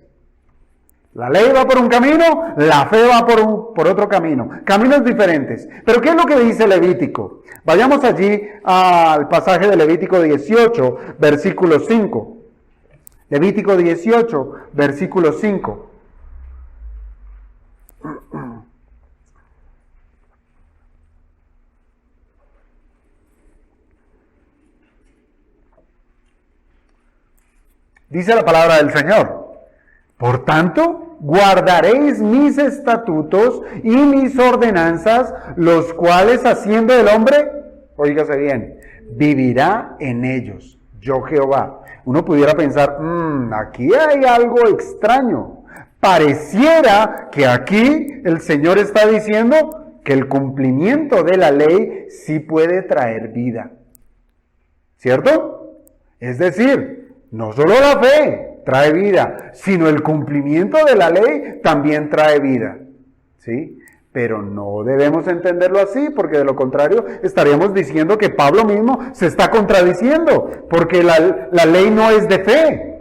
La ley va por un camino, la fe va por otro camino. Caminos diferentes. Pero ¿qué es lo que dice Levítico? Vayamos allí al pasaje de Levítico 18, versículo 5. Levítico 18, versículo 5. Dice la palabra del Señor. Por tanto, guardaréis mis estatutos y mis ordenanzas, los cuales haciendo el hombre, óigase bien, vivirá en ellos, yo Jehová. Uno pudiera pensar, aquí hay algo extraño. Pareciera que aquí el Señor está diciendo que el cumplimiento de la ley sí puede traer vida. ¿Cierto? Es decir, no solo la fe trae vida, sino el cumplimiento de la ley también trae vida. ¿Sí? Pero no debemos entenderlo así, porque de lo contrario estaríamos diciendo que Pablo mismo se está contradiciendo, porque la ley no es de fe.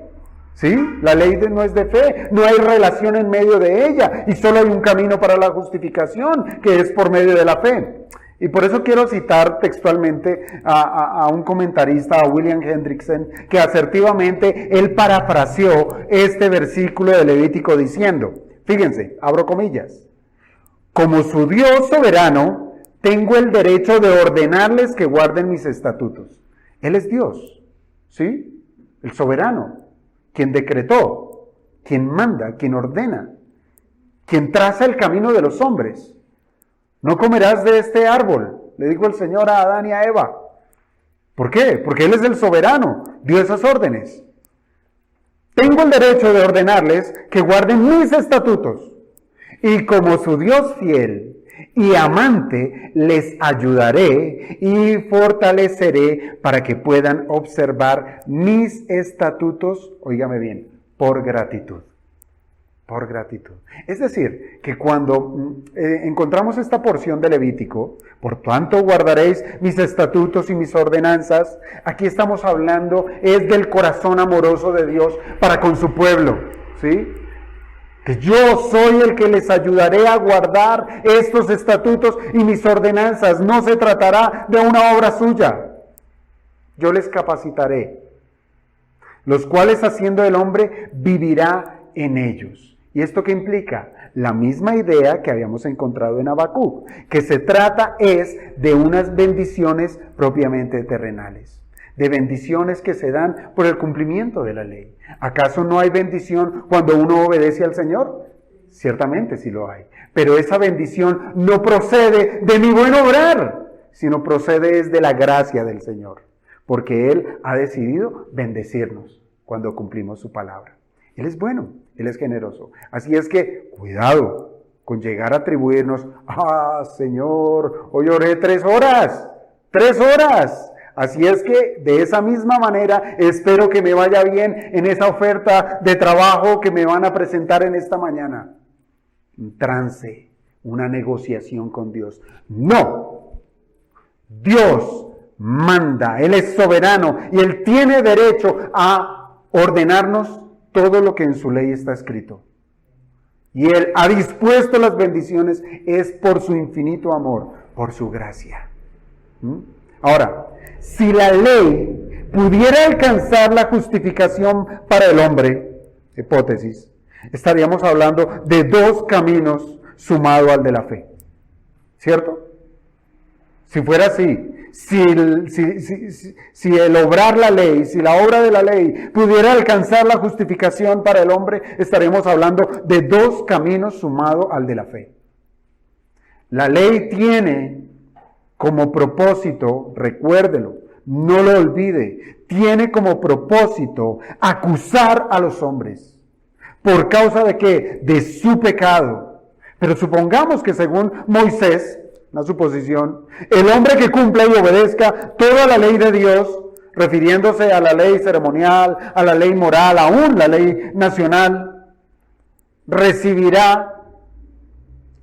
¿Sí? La ley no es de fe, no hay relación en medio de ella, y solo hay un camino para la justificación, que es por medio de la fe. Y por eso quiero citar textualmente a un comentarista, a William Hendrickson, que asertivamente él parafraseó este versículo de Levítico diciendo, fíjense, abro comillas, como su Dios soberano, tengo el derecho de ordenarles que guarden mis estatutos. Él es Dios, ¿sí? El soberano, quien decretó, quien manda, quien ordena, quien traza el camino de los hombres. No comerás de este árbol, le dijo el Señor a Adán y a Eva. ¿Por qué? Porque Él es el soberano, dio esas órdenes. Tengo el derecho de ordenarles que guarden mis estatutos. Y como su Dios fiel y amante, les ayudaré y fortaleceré para que puedan observar mis estatutos, óigame bien, por gratitud. Por gratitud. Es decir, que cuando encontramos esta porción de Levítico, por tanto guardaréis mis estatutos y mis ordenanzas, aquí estamos hablando, es del corazón amoroso de Dios para con su pueblo, ¿sí? Que yo soy el que les ayudaré a guardar estos estatutos y mis ordenanzas. No se tratará de una obra suya. Yo les capacitaré, los cuales haciendo el hombre vivirá en ellos. ¿Y esto qué implica? La misma idea que habíamos encontrado en Habacuc, que se trata es de unas bendiciones propiamente terrenales, de bendiciones que se dan por el cumplimiento de la ley. ¿Acaso no hay bendición cuando uno obedece al Señor? Ciertamente sí lo hay, pero esa bendición no procede de mi buen obrar, sino procede de la gracia del Señor, porque Él ha decidido bendecirnos cuando cumplimos su palabra. Él es bueno, Él es generoso. Así es que, cuidado con llegar a atribuirnos, Señor, hoy oré 3 horas, 3 horas. Así es que, de esa misma manera, espero que me vaya bien en esa oferta de trabajo que me van a presentar en esta mañana. Un trance, una negociación con Dios. No, Dios manda, Él es soberano y Él tiene derecho a ordenarnos todo lo que en su ley está escrito. Y Él ha dispuesto las bendiciones, es por su infinito amor, por su gracia. Ahora, si la ley pudiera alcanzar la justificación para el hombre, hipótesis, estaríamos hablando de 2 caminos sumado al de la fe. ¿Cierto? Si fuera así, si el obrar la ley, si la obra de la ley pudiera alcanzar la justificación para el hombre, estaremos hablando de 2 caminos sumado al de la fe. La ley tiene como propósito, recuérdelo, no lo olvide, tiene como propósito acusar a los hombres. ¿Por causa de qué? De su pecado. Pero supongamos que según Moisés, una suposición, el hombre que cumpla y obedezca toda la ley de Dios, refiriéndose a la ley ceremonial, a la ley moral, aún la ley nacional, recibirá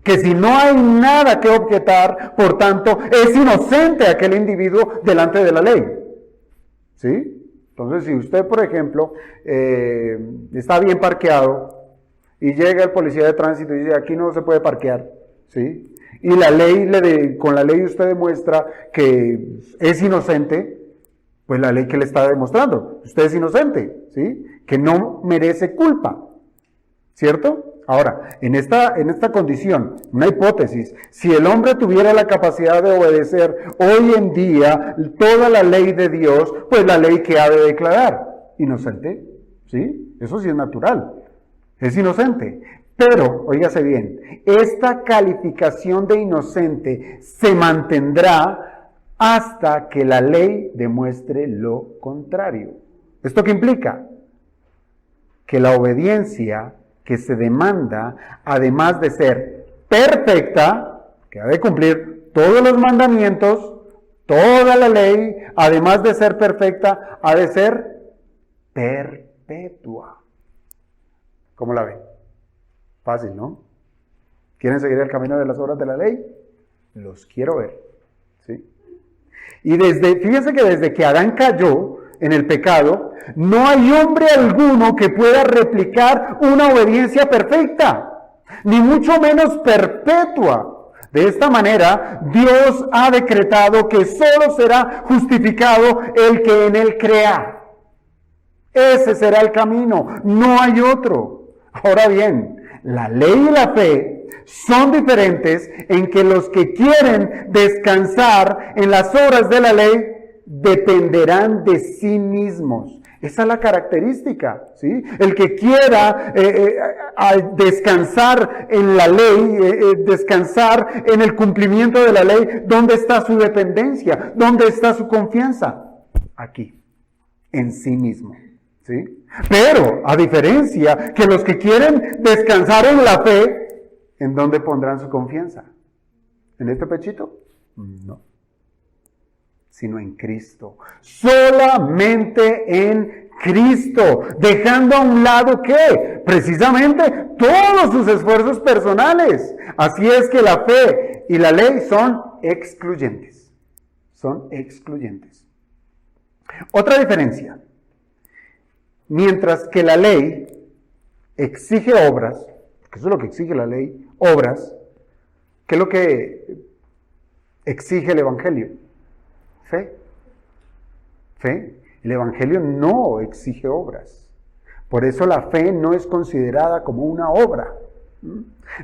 que si no hay nada que objetar, por tanto, es inocente aquel individuo delante de la ley. ¿Sí? Entonces, si usted, por ejemplo, está bien parqueado y llega el policía de tránsito y dice, aquí no se puede parquear, ¿sí? Y la ley, con la ley usted demuestra que es inocente, pues la ley que le está demostrando, usted es inocente, ¿sí? Que no merece culpa, ¿cierto? Ahora, en esta condición, una hipótesis, si el hombre tuviera la capacidad de obedecer hoy en día toda la ley de Dios, pues la ley que ha de declarar, inocente, ¿sí? Eso sí es natural, es inocente. Pero, óigase bien, esta calificación de inocente se mantendrá hasta que la ley demuestre lo contrario. ¿Esto qué implica? Que la obediencia que se demanda, además de ser perfecta, que ha de cumplir todos los mandamientos, toda la ley, además de ser perfecta, ha de ser perpetua. ¿Cómo la ven? Fácil, ¿no? ¿Quieren seguir el camino de las obras de la ley? Los quiero ver, ¿sí? Y fíjense que desde que Adán cayó en el pecado, no hay hombre alguno que pueda replicar una obediencia perfecta, ni mucho menos perpetua. De esta manera, Dios ha decretado que solo será justificado el que en él crea. Ese será el camino, no hay otro. Ahora bien, la ley y la fe son diferentes en que los que quieren descansar en las obras de la ley dependerán de sí mismos. Esa es la característica, ¿sí? El que quiera descansar en la ley, descansar en el cumplimiento de la ley, ¿dónde está su dependencia? ¿Dónde está su confianza? Aquí, en sí mismo, ¿sí? Pero, a diferencia que los que quieren descansar en la fe, ¿en dónde pondrán su confianza? ¿En este pechito? No. Sino en Cristo. Solamente en Cristo. Dejando a un lado, ¿qué? Precisamente todos sus esfuerzos personales. Así es que la fe y la ley son excluyentes. Son excluyentes. Otra diferencia. Mientras que la ley exige obras, que eso es lo que exige la ley, obras, ¿qué es lo que exige el Evangelio? Fe. Fe. El Evangelio no exige obras. Por eso la fe no es considerada como una obra.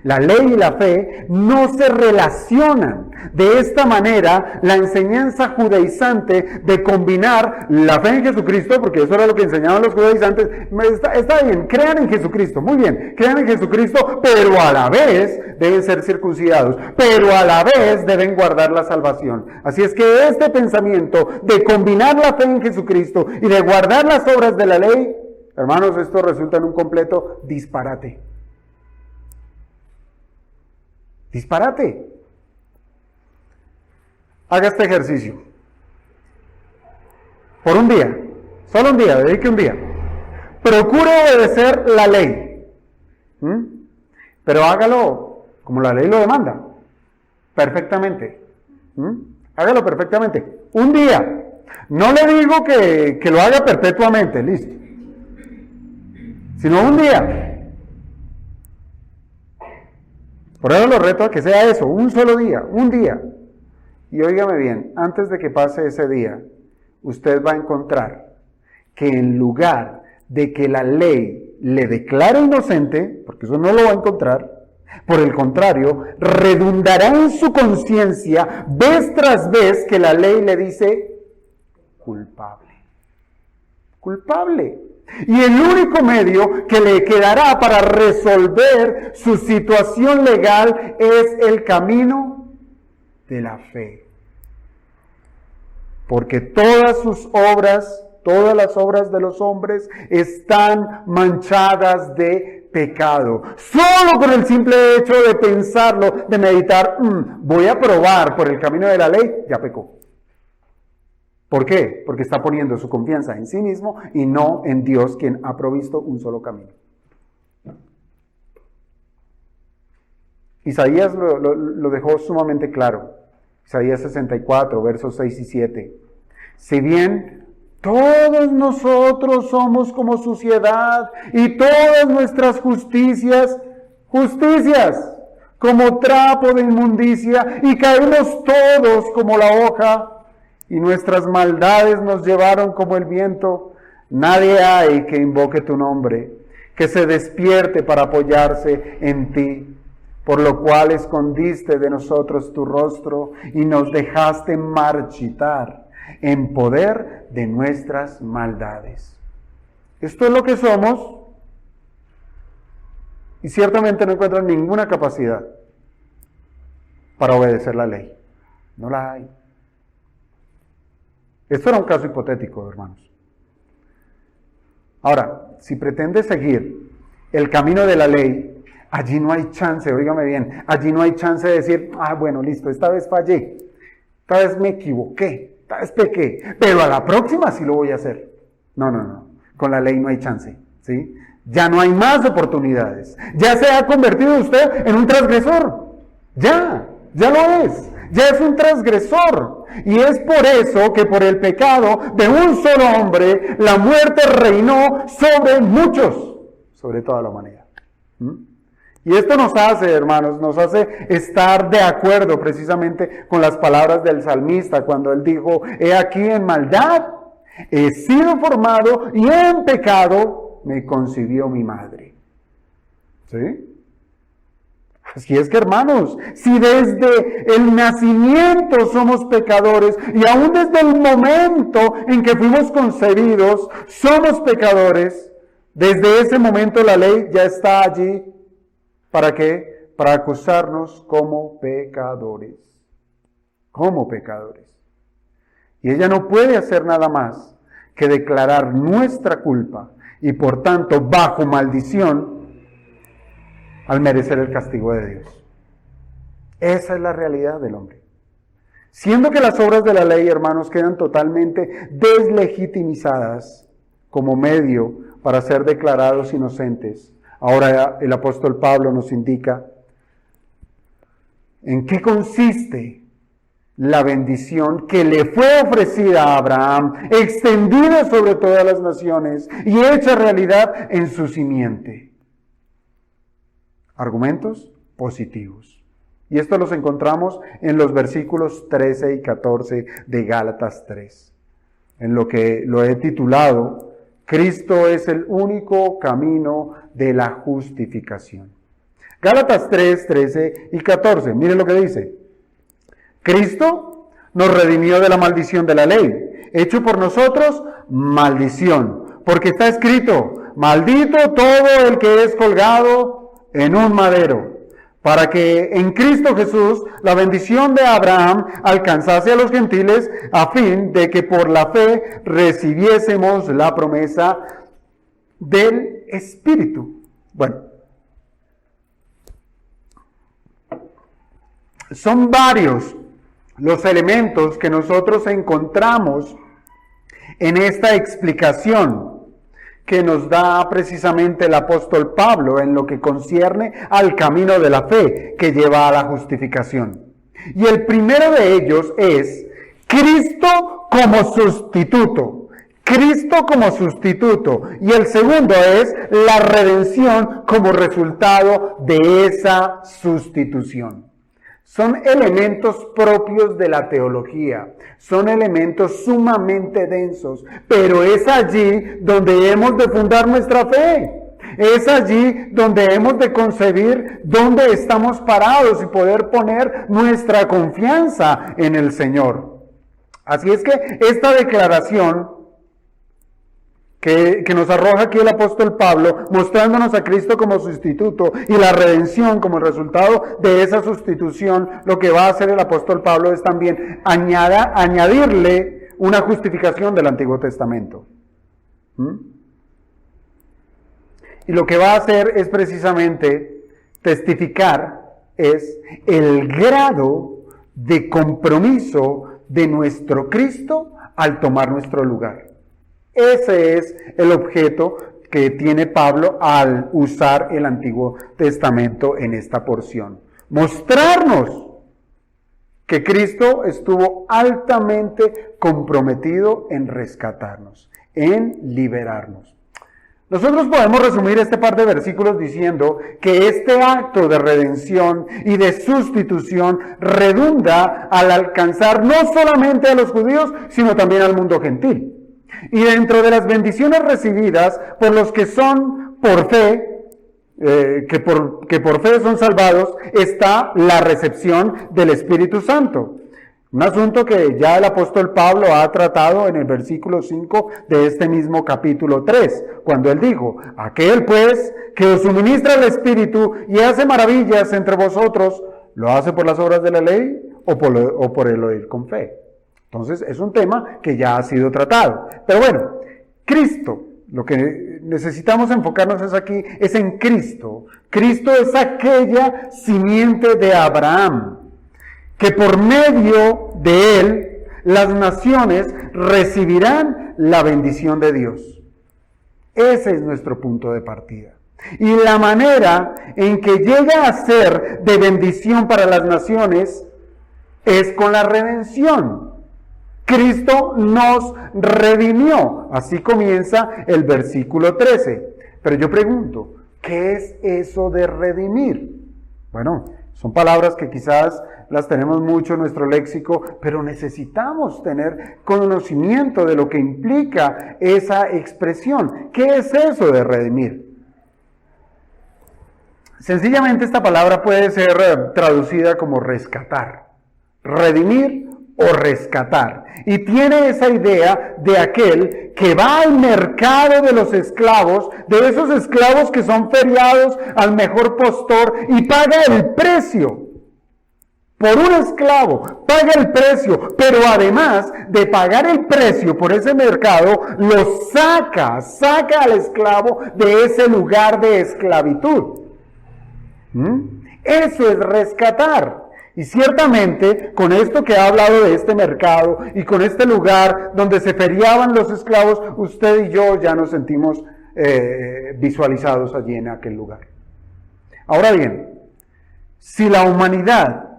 La ley y la fe no se relacionan. De esta manera, la enseñanza judaizante de combinar la fe en Jesucristo, porque eso era lo que enseñaban los judaizantes, está bien, crean en Jesucristo, muy bien, crean en Jesucristo, pero a la vez deben ser circuncidados, pero a la vez deben guardar la salvación. Así es que este pensamiento de combinar la fe en Jesucristo y de guardar las obras de la ley, hermanos, esto resulta en un completo disparate. Disparate. Haga este ejercicio. Por un día, solo un día, dedique un día. Procure obedecer la ley. Pero hágalo como la ley lo demanda. Perfectamente. Hágalo perfectamente. Un día. No le digo que lo haga perpetuamente, listo. Sino un día. Por eso lo reto a que sea eso, un solo día, un día. Y óigame bien, antes de que pase ese día, usted va a encontrar que en lugar de que la ley le declare inocente, porque eso no lo va a encontrar, por el contrario, redundará en su conciencia vez tras vez que la ley le dice culpable. Culpable. Y el único medio que le quedará para resolver su situación legal es el camino de la fe. Porque todas sus obras, todas las obras de los hombres están manchadas de pecado. Solo con el simple hecho de pensarlo, de meditar, voy a probar por el camino de la ley, ya pecó. ¿Por qué? Porque está poniendo su confianza en sí mismo y no en Dios, quien ha provisto un solo camino. Isaías lo dejó sumamente claro. Isaías 64, versos 6 y 7. Si bien todos nosotros somos como suciedad y todas nuestras justicias, como trapo de inmundicia, y caemos todos como la hoja, y nuestras maldades nos llevaron como el viento, nadie hay que invoque tu nombre, que se despierte para apoyarse en ti, por lo cual escondiste de nosotros tu rostro y nos dejaste marchitar en poder de nuestras maldades. Esto es lo que somos, y ciertamente no encuentran ninguna capacidad para obedecer la ley. No la hay. Esto era un caso hipotético, hermanos. Ahora, si pretende seguir el camino de la ley, allí no hay chance, óigame bien, allí no hay chance de decir, bueno, listo, esta vez fallé, esta vez me equivoqué, esta vez pequé, pero a la próxima sí lo voy a hacer. No, con la ley no hay chance, ¿sí? Ya no hay más oportunidades, ya se ha convertido usted en un transgresor, ya lo es. Ya es un transgresor. Y es por eso que por el pecado de un solo hombre, la muerte reinó sobre muchos, sobre toda la humanidad. Y esto nos hace, hermanos, nos hace estar de acuerdo precisamente con las palabras del salmista cuando él dijo, he aquí en maldad he sido formado y en pecado me concibió mi madre. ¿Sí? Así es que, hermanos, si desde el nacimiento somos pecadores y aún desde el momento en que fuimos concebidos somos pecadores, desde ese momento la ley ya está allí. ¿Para qué? Para acusarnos como pecadores. Como pecadores. Y ella no puede hacer nada más que declarar nuestra culpa y por tanto bajo maldición al merecer el castigo de Dios. Esa es la realidad del hombre. Siendo que las obras de la ley, hermanos, quedan totalmente deslegitimizadas como medio para ser declarados inocentes. Ahora el apóstol Pablo nos indica en qué consiste la bendición que le fue ofrecida a Abraham, extendida sobre todas las naciones y hecha realidad en su simiente. Argumentos positivos. Y esto los encontramos en los versículos 13 y 14 de Gálatas 3. En lo que lo he titulado Cristo es el único camino de la justificación. Gálatas 3, 13 y 14. Miren lo que dice. Cristo nos redimió de la maldición de la ley, hecho por nosotros maldición, porque está escrito, maldito todo el que es colgado en un madero, para que en Cristo Jesús la bendición de Abraham alcanzase a los gentiles, a fin de que por la fe recibiésemos la promesa del Espíritu. Bueno, son varios los elementos que nosotros encontramos en esta explicación que nos da precisamente el apóstol Pablo en lo que concierne al camino de la fe que lleva a la justificación. Y el primero de ellos es Cristo como sustituto. Cristo como sustituto. Y el segundo es la redención como resultado de esa sustitución. Son elementos propios de la teología, son elementos sumamente densos, pero es allí donde hemos de fundar nuestra fe. Es allí donde hemos de concebir dónde estamos parados y poder poner nuestra confianza en el Señor. Así es que esta declaración que nos arroja aquí el apóstol Pablo, mostrándonos a Cristo como sustituto y la redención como resultado de esa sustitución, lo que va a hacer el apóstol Pablo es también añadirle una justificación del Antiguo Testamento. Y lo que va a hacer es precisamente testificar es el grado de compromiso de nuestro Cristo al tomar nuestro lugar. Ese es el objeto que tiene Pablo al usar el Antiguo Testamento en esta porción. Mostrarnos que Cristo estuvo altamente comprometido en rescatarnos, en liberarnos. Nosotros podemos resumir este par de versículos diciendo que este acto de redención y de sustitución redunda al alcanzar no solamente a los judíos, sino también al mundo gentil. Y dentro de las bendiciones recibidas por los que son por fe, que por fe son salvados, está la recepción del Espíritu Santo. Un asunto que ya el apóstol Pablo ha tratado en el versículo 5 de este mismo capítulo 3, cuando él dijo, aquel pues que os suministra el Espíritu y hace maravillas entre vosotros, ¿lo hace por las obras de la ley o por el oír con fe? Entonces, es un tema que ya ha sido tratado. Pero bueno, Cristo, lo que necesitamos enfocarnos es aquí, es en Cristo. Cristo es aquella simiente de Abraham, que por medio de él, las naciones recibirán la bendición de Dios. Ese es nuestro punto de partida. Y la manera en que llega a ser de bendición para las naciones es con la redención. Cristo nos redimió. Así comienza el versículo 13. Pero yo pregunto, ¿qué es eso de redimir? Bueno, son palabras que quizás las tenemos mucho en nuestro léxico, pero necesitamos tener conocimiento de lo que implica esa expresión. ¿Qué es eso de redimir? Sencillamente esta palabra puede ser traducida como rescatar. Redimir o rescatar. Y tiene esa idea de aquel que va al mercado de los esclavos, de esos esclavos que son feriados al mejor postor y paga el precio. Por un esclavo, paga el precio, pero además de pagar el precio por ese mercado, lo saca al esclavo de ese lugar de esclavitud. Eso es rescatar. Y ciertamente, con esto que ha hablado de este mercado y con este lugar donde se feriaban los esclavos, usted y yo ya nos sentimos visualizados allí en aquel lugar. Ahora bien, si la humanidad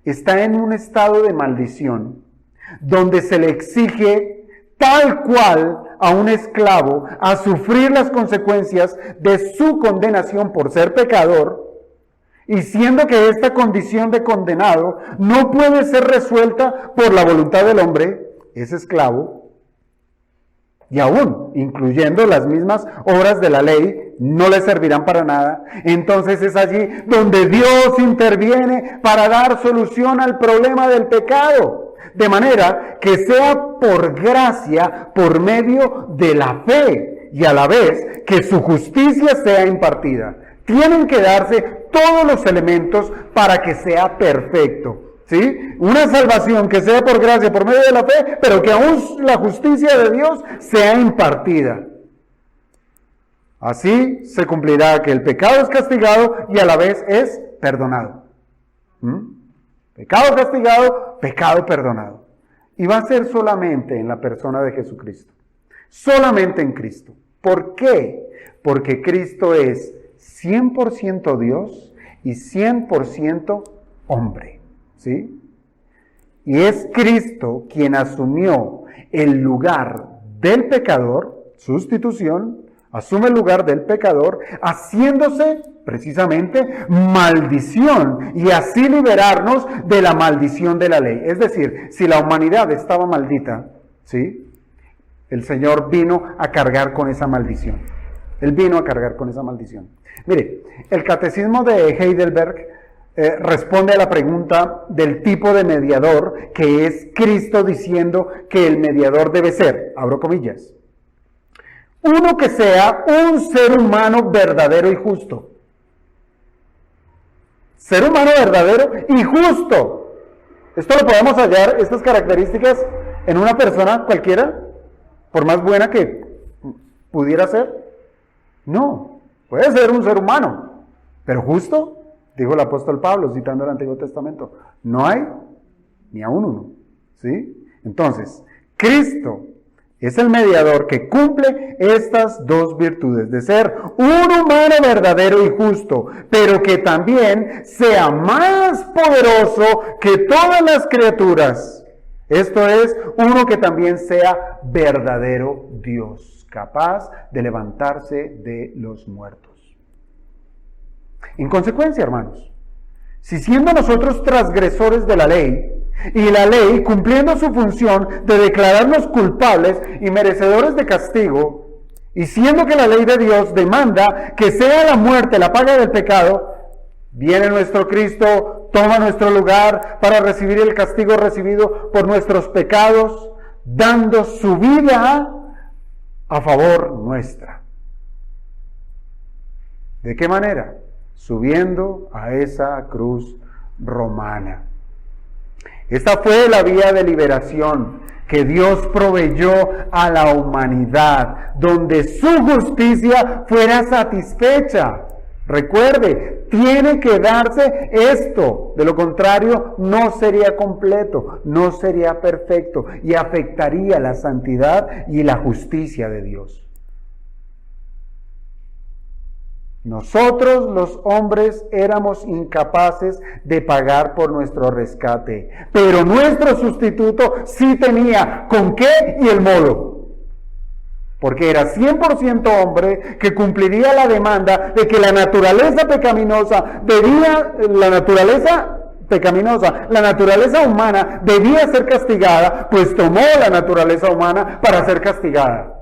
está en un estado de maldición, donde se le exige tal cual a un esclavo a sufrir las consecuencias de su condenación por ser pecador, y siendo que esta condición de condenado no puede ser resuelta por la voluntad del hombre, ese esclavo y aún incluyendo las mismas obras de la ley, no le servirán para nada. Entonces es allí donde Dios interviene para dar solución al problema del pecado, de manera que sea por gracia, por medio de la fe, y a la vez que su justicia sea impartida. Tienen que darse todos los elementos para que sea perfecto. ¿Sí? Una salvación que sea por gracia, por medio de la fe, pero que aún la justicia de Dios sea impartida. Así se cumplirá que el pecado es castigado y a la vez es perdonado. Pecado castigado, pecado perdonado. Y va a ser solamente en la persona de Jesucristo. Solamente en Cristo. ¿Por qué? Porque Cristo es 100% Dios y 100% hombre. ¿Sí? Y es Cristo quien asumió el lugar del pecador, sustitución, asume el lugar del pecador, haciéndose precisamente maldición y así liberarnos de la maldición de la ley. Es decir, si la humanidad estaba maldita, ¿sí? El Señor vino a cargar con esa maldición. Él vino a cargar con esa maldición. Mire, el catecismo de Heidelberg responde a la pregunta del tipo de mediador que es Cristo, diciendo que el mediador debe ser, abro comillas, uno que sea un ser humano verdadero y justo. Ser humano verdadero y justo. Esto lo podemos hallar, estas características, en una persona cualquiera, por más buena que pudiera ser. No, puede ser un ser humano, pero justo. Dijo el apóstol Pablo, citando el Antiguo Testamento, no hay ni aún uno, ¿sí? Entonces, Cristo es el mediador que cumple estas dos virtudes, de ser un humano verdadero y justo, pero que también sea más poderoso que todas las criaturas. Esto es, uno que también sea verdadero Dios, capaz de levantarse de los muertos. En consecuencia, hermanos, si siendo nosotros transgresores de la ley, y la ley cumpliendo su función de declararnos culpables y merecedores de castigo, y siendo que la ley de Dios demanda que sea la muerte la paga del pecado, viene nuestro Cristo, toma nuestro lugar para recibir el castigo recibido por nuestros pecados, dando su vida a favor nuestra. ¿De qué manera? Subiendo a esa cruz romana. Esta fue la vía de liberación que Dios proveyó a la humanidad, donde su justicia fuera satisfecha. Recuerde, tiene que darse esto, de lo contrario no sería completo, no sería perfecto y afectaría la santidad y la justicia de Dios. Nosotros los hombres éramos incapaces de pagar por nuestro rescate, pero nuestro sustituto sí tenía con qué y el modo, porque era 100% hombre que cumpliría la demanda de que la naturaleza humana debía ser castigada, pues tomó la naturaleza humana para ser castigada.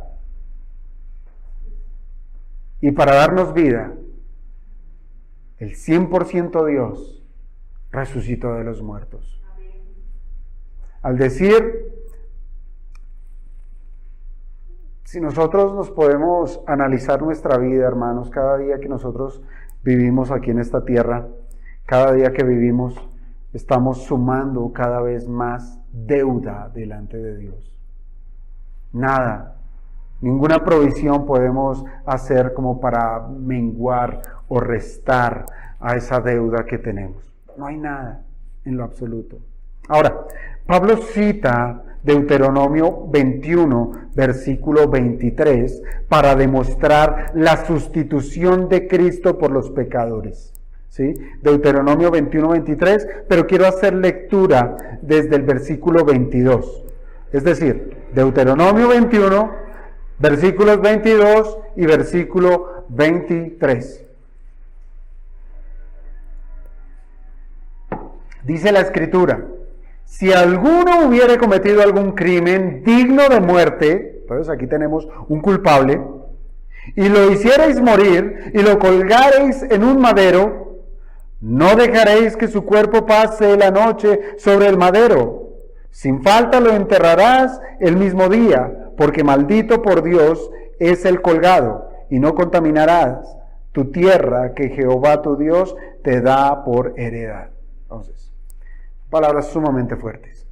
Y para darnos vida, el 100% Dios resucitó de los muertos. Al decir, si nosotros nos podemos analizar nuestra vida, hermanos, cada día que nosotros vivimos aquí en esta tierra, cada día que vivimos, estamos sumando cada vez más deuda delante de Dios. Ninguna provisión podemos hacer como para menguar o restar a esa deuda que tenemos. No hay nada en lo absoluto. Ahora, Pablo cita Deuteronomio 21, versículo 23, para demostrar la sustitución de Cristo por los pecadores. ¿Sí? Deuteronomio 21, 23, pero quiero hacer lectura desde el versículo 22. Es decir, Deuteronomio 21, versículos 22 y versículo 23. Dice la Escritura: si alguno hubiere cometido algún crimen digno de muerte, Entonces aquí tenemos un culpable. Y lo hicierais morir y lo colgareis en un madero, no dejaréis que su cuerpo pase la noche sobre el madero. Sin falta lo enterrarás el mismo día, porque maldito por Dios es el colgado, y no contaminarás tu tierra que Jehová tu Dios te da por heredad. Entonces, palabras sumamente fuertes.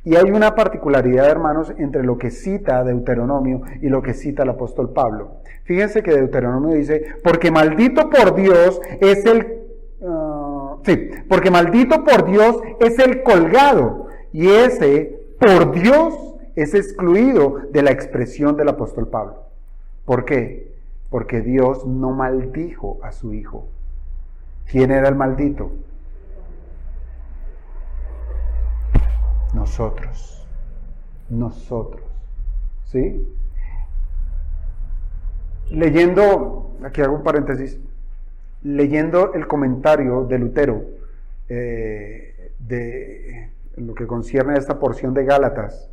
Y hay una particularidad, hermanos, entre lo que cita Deuteronomio y lo que cita el apóstol Pablo. Fíjense que Deuteronomio dice, porque maldito por Dios es porque maldito por Dios es el colgado, y ese por Dios es excluido de la expresión del apóstol Pablo. ¿Por qué? Porque Dios no maldijo a su hijo. ¿Quién era el maldito? Nosotros, ¿sí? Leyendo, aquí hago un paréntesis, leyendo el comentario de Lutero de lo que concierne a esta porción de Gálatas,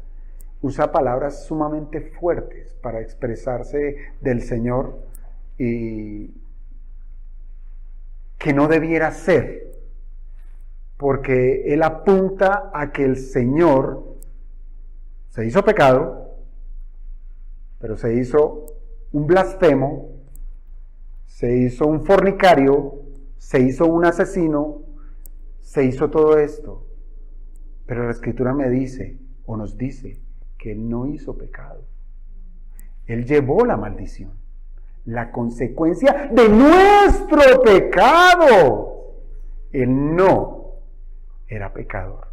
usa palabras sumamente fuertes para expresarse del Señor y que no debiera ser. Porque él apunta a que el Señor se hizo pecado, pero se hizo un blasfemo, se hizo un fornicario, se hizo un asesino, se hizo todo esto. Pero la Escritura me dice, o nos dice, que él no hizo pecado. Él llevó la maldición, la consecuencia de nuestro pecado. Él no era pecador.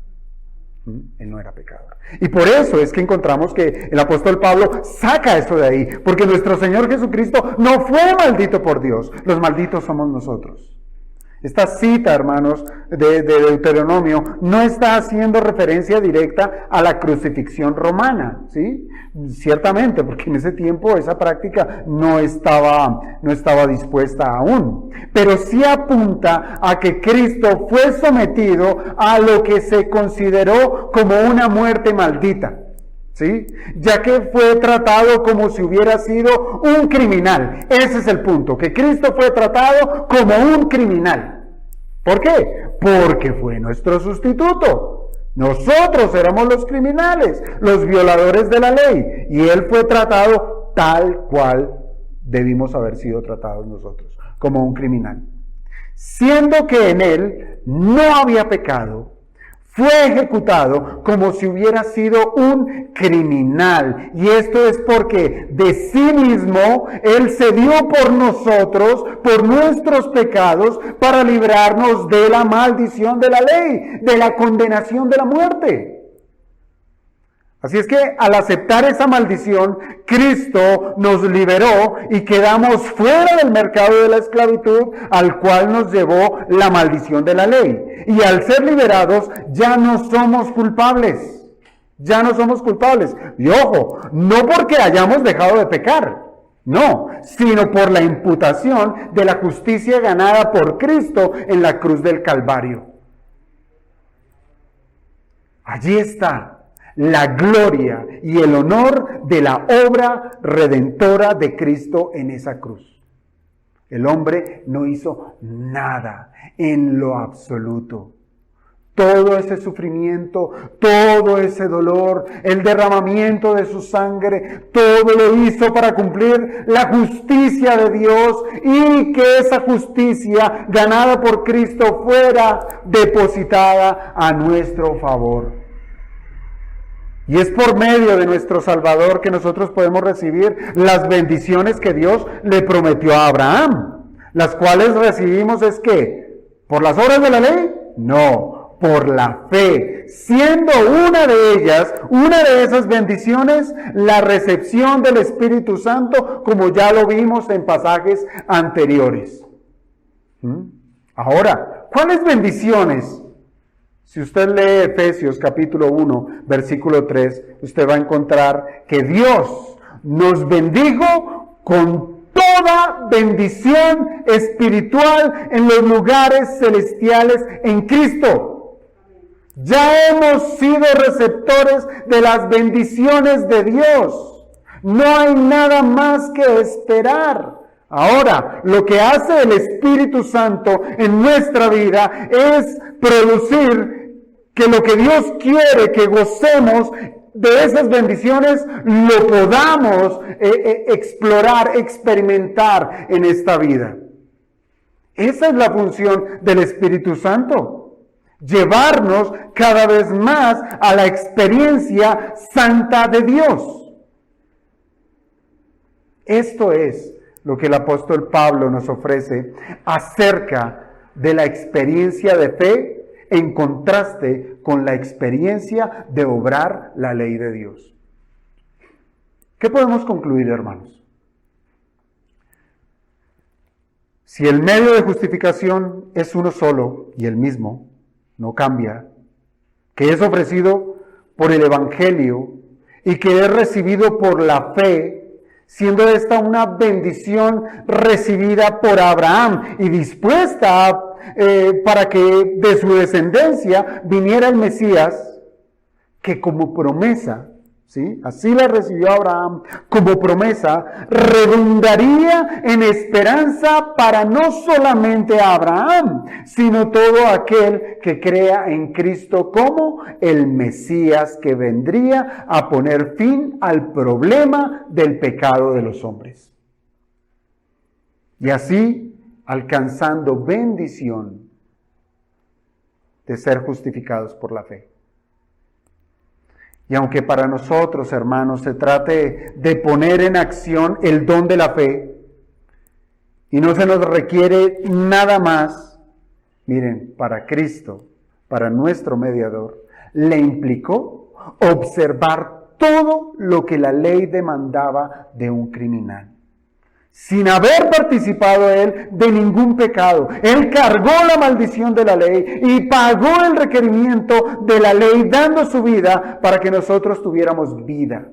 Él no era pecador. Y por eso es que encontramos que el apóstol Pablo saca esto de ahí, porque nuestro Señor Jesucristo no fue maldito por Dios, los malditos somos nosotros. Esta cita, hermanos, de Deuteronomio no está haciendo referencia directa a la crucifixión romana, ¿sí? Ciertamente, porque en ese tiempo esa práctica no estaba dispuesta aún. Pero sí apunta a que Cristo fue sometido a lo que se consideró como una muerte maldita, ¿sí? Ya que fue tratado como si hubiera sido un criminal. Ese es el punto, que Cristo fue tratado como un criminal. ¿Por qué? Porque fue nuestro sustituto. Nosotros éramos los criminales, los violadores de la ley, y Él fue tratado tal cual debimos haber sido tratados nosotros, como un criminal. Siendo que en Él no había pecado, fue ejecutado como si hubiera sido un criminal. Y esto es porque de sí mismo Él se dio por nosotros, por nuestros pecados, para librarnos de la maldición de la ley, de la condenación de la muerte. Así es que al aceptar esa maldición, Cristo nos liberó y quedamos fuera del mercado de la esclavitud al cual nos llevó la maldición de la ley. Y al ser liberados, ya no somos culpables. Ya no somos culpables. Y ojo, no porque hayamos dejado de pecar, no, sino por la imputación de la justicia ganada por Cristo en la cruz del Calvario. Allí está la gloria y el honor de la obra redentora de Cristo en esa cruz. El hombre no hizo nada en lo absoluto. Todo ese sufrimiento, todo ese dolor, el derramamiento de su sangre, todo lo hizo para cumplir la justicia de Dios y que esa justicia ganada por Cristo fuera depositada a nuestro favor. Y es por medio de nuestro Salvador que nosotros podemos recibir las bendiciones que Dios le prometió a Abraham. Las cuales recibimos es que, ¿por las obras de la ley? No, por la fe. Siendo una de ellas, una de esas bendiciones, la recepción del Espíritu Santo, como ya lo vimos en pasajes anteriores. Ahora, ¿cuáles bendiciones? Si usted lee Efesios capítulo 1, versículo 3, usted va a encontrar que Dios nos bendijo con toda bendición espiritual en los lugares celestiales en Cristo. Ya hemos sido receptores de las bendiciones de Dios. No hay nada más que esperar. Ahora, lo que hace el Espíritu Santo en nuestra vida es producir que lo que Dios quiere que gocemos de esas bendiciones, lo podamos explorar, experimentar en esta vida. Esa es la función del Espíritu Santo. Llevarnos cada vez más a la experiencia santa de Dios. Esto es lo que el apóstol Pablo nos ofrece acerca de la experiencia de fe en contraste con la experiencia de obrar la ley de Dios. ¿Qué podemos concluir, hermanos? Si el medio de justificación es uno solo y el mismo, no cambia, que es ofrecido por el Evangelio y que es recibido por la fe, siendo esta una bendición recibida por Abraham y dispuesta para que de su descendencia viniera el Mesías, que como promesa, ¿sí? Así la recibió Abraham, como promesa, redundaría en esperanza para no solamente a Abraham, sino todo aquel que crea en Cristo como el Mesías que vendría a poner fin al problema del pecado de los hombres. Y así, alcanzando bendición de ser justificados por la fe. Y aunque para nosotros, hermanos, se trate de poner en acción el don de la fe y no se nos requiere nada más, miren, para Cristo, para nuestro mediador, le implicó observar todo lo que la ley demandaba de un criminal. Sin haber participado él de ningún pecado. Él cargó la maldición de la ley y pagó el requerimiento de la ley dando su vida para que nosotros tuviéramos vida.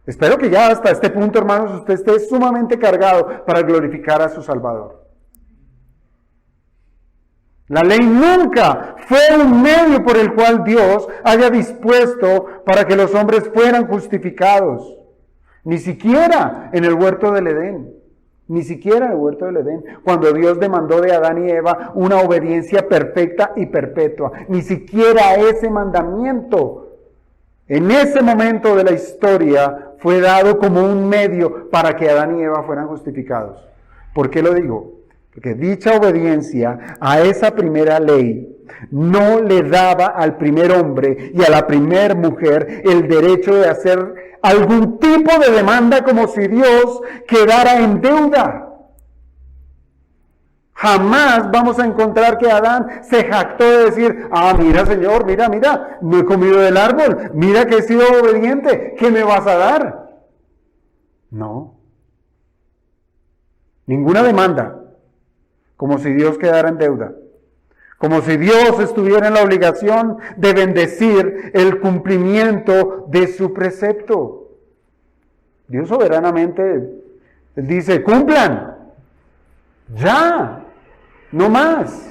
Espero que ya hasta este punto, hermanos, usted esté sumamente cargado para glorificar a su Salvador. La ley nunca fue un medio por el cual Dios haya dispuesto para que los hombres fueran justificados. Ni siquiera en el huerto del Edén. Ni siquiera en el huerto del Edén. Cuando Dios demandó de Adán y Eva una obediencia perfecta y perpetua. Ni siquiera ese mandamiento, en ese momento de la historia, fue dado como un medio para que Adán y Eva fueran justificados. ¿Por qué lo digo? Porque dicha obediencia a esa primera ley no le daba al primer hombre y a la primer mujer el derecho de hacer algún tipo de demanda como si Dios quedara en deuda. Jamás vamos a encontrar que Adán se jactó de decir, mira Señor, mira, no he comido del árbol, mira que he sido obediente, ¿qué me vas a dar? No. Ninguna demanda. Como si Dios quedara en deuda. Como si Dios estuviera en la obligación de bendecir el cumplimiento de su precepto. Dios soberanamente, Él dice, cumplan. Ya, no más.